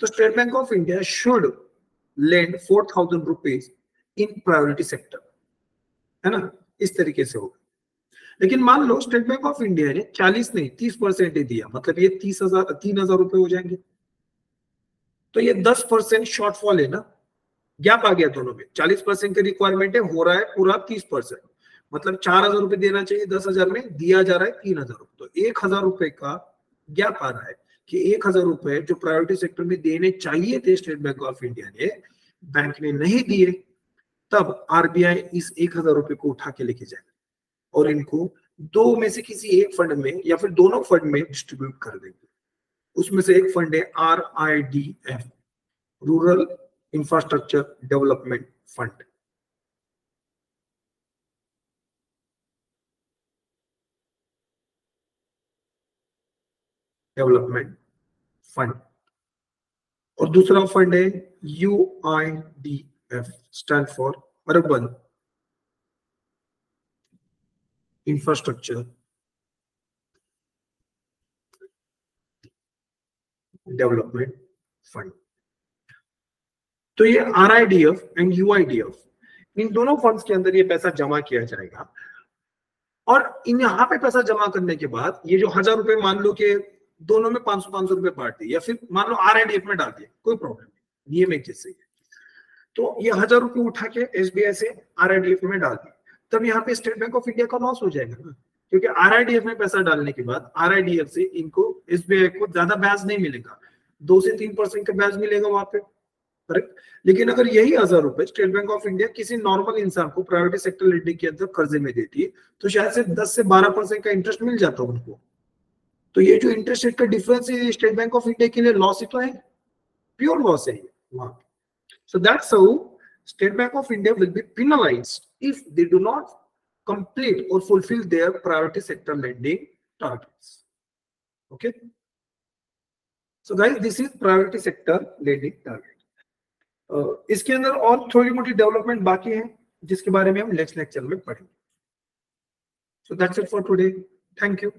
तो State Bank of India should lend 4,000 rupees in priority sector, है ना, इस तरीके से होगा। लेकिन मान लो स्टेट बैंक ऑफ इंडिया ने 40 नहीं 30% ही दिया, मतलब ये 3,000 रुपए हो जाएंगे, तो ये 10% शॉर्टफॉल है ना, गैप आ गया दोनों में, 40% की रिक्वायरमेंट है, हो रहा है पूरा 30%, मतलब 4,000 रुपए देना चाहिए, 10,000 में दिया जा रहा है 3,000 रुपए, तो 1,000 रुपए का गैप आ रहा है, कि 1,000 रुपए जो प्रायोरिटी सेक्टर में देने चाहिए थे स्टेट बैंक ऑफ इंडिया ने, बैंक ने नहीं दिए, तब आरबीआई इस 1,000 रुपए को उठा के लेके जाएगा और इनको दो में से किसी एक फंड में या फिर दोनों फंड में डिस्ट्रीब्यूट कर देंगे। उसमें से एक फंड है RIDF, rural infrastructure development fund, और दूसरा फंड है UIDF, stand for urban infrastructure development fund. तो ये RIDF एंड UIDF इन दोनों फंड्स के अंदर ये पैसा जमा किया जाएगा और इन यहाँ पे पैसा जमा करने के बाद ये जो 1000 रुपए मान लो कि दोनों में 500 रुपए बांट दिए या फिर मान लो RIDF में डाल दिए, कोई प्रॉब्लम नहीं, नियम एक जैसे ही है। तो ये 1000 रुपए उठा के SBI से RIDF में डाल दिए, तब यहाँ पे स्टेट बैंक ऑफ इंडिया का लॉस हो जाएगा ना, क्योंकि RIDF में पैसा डालने के बाद RIDF से इनको SBI को ज्यादा ब्याज नहीं मिलेगा, 2 से 3% का ब्याज मिलेगा वहां पे, करेक्ट। लेकिन अगर यही 1000 रुपए स्टेट बैंक ऑफ इंडिया किसी नॉर्मल इंसान को प्राइवेट सेक्टर लेंडिंग के अंदर कर्जे में देती है तो शायद से 10 से 12% का इंटरेस्ट मिल जाता उनको। तो ये जो इंटरेस्ट रेट का डिफरेंस है स्टेट बैंक ऑफ इंडिया के लिए लॉस ही तो है, प्योर लॉस है वहां। So that's how state Bank of India will be penalised if they do not complete or fulfill their priority sector lending targets. Okay, so guys, this is priority sector lending target. इसके अंदर और थोड़ी मोटी डेवलपमेंट बाकी है जिसके बारे में हम नेक्स्ट लेक्चर में पढ़ेंगे. So that's it for today. Thank you.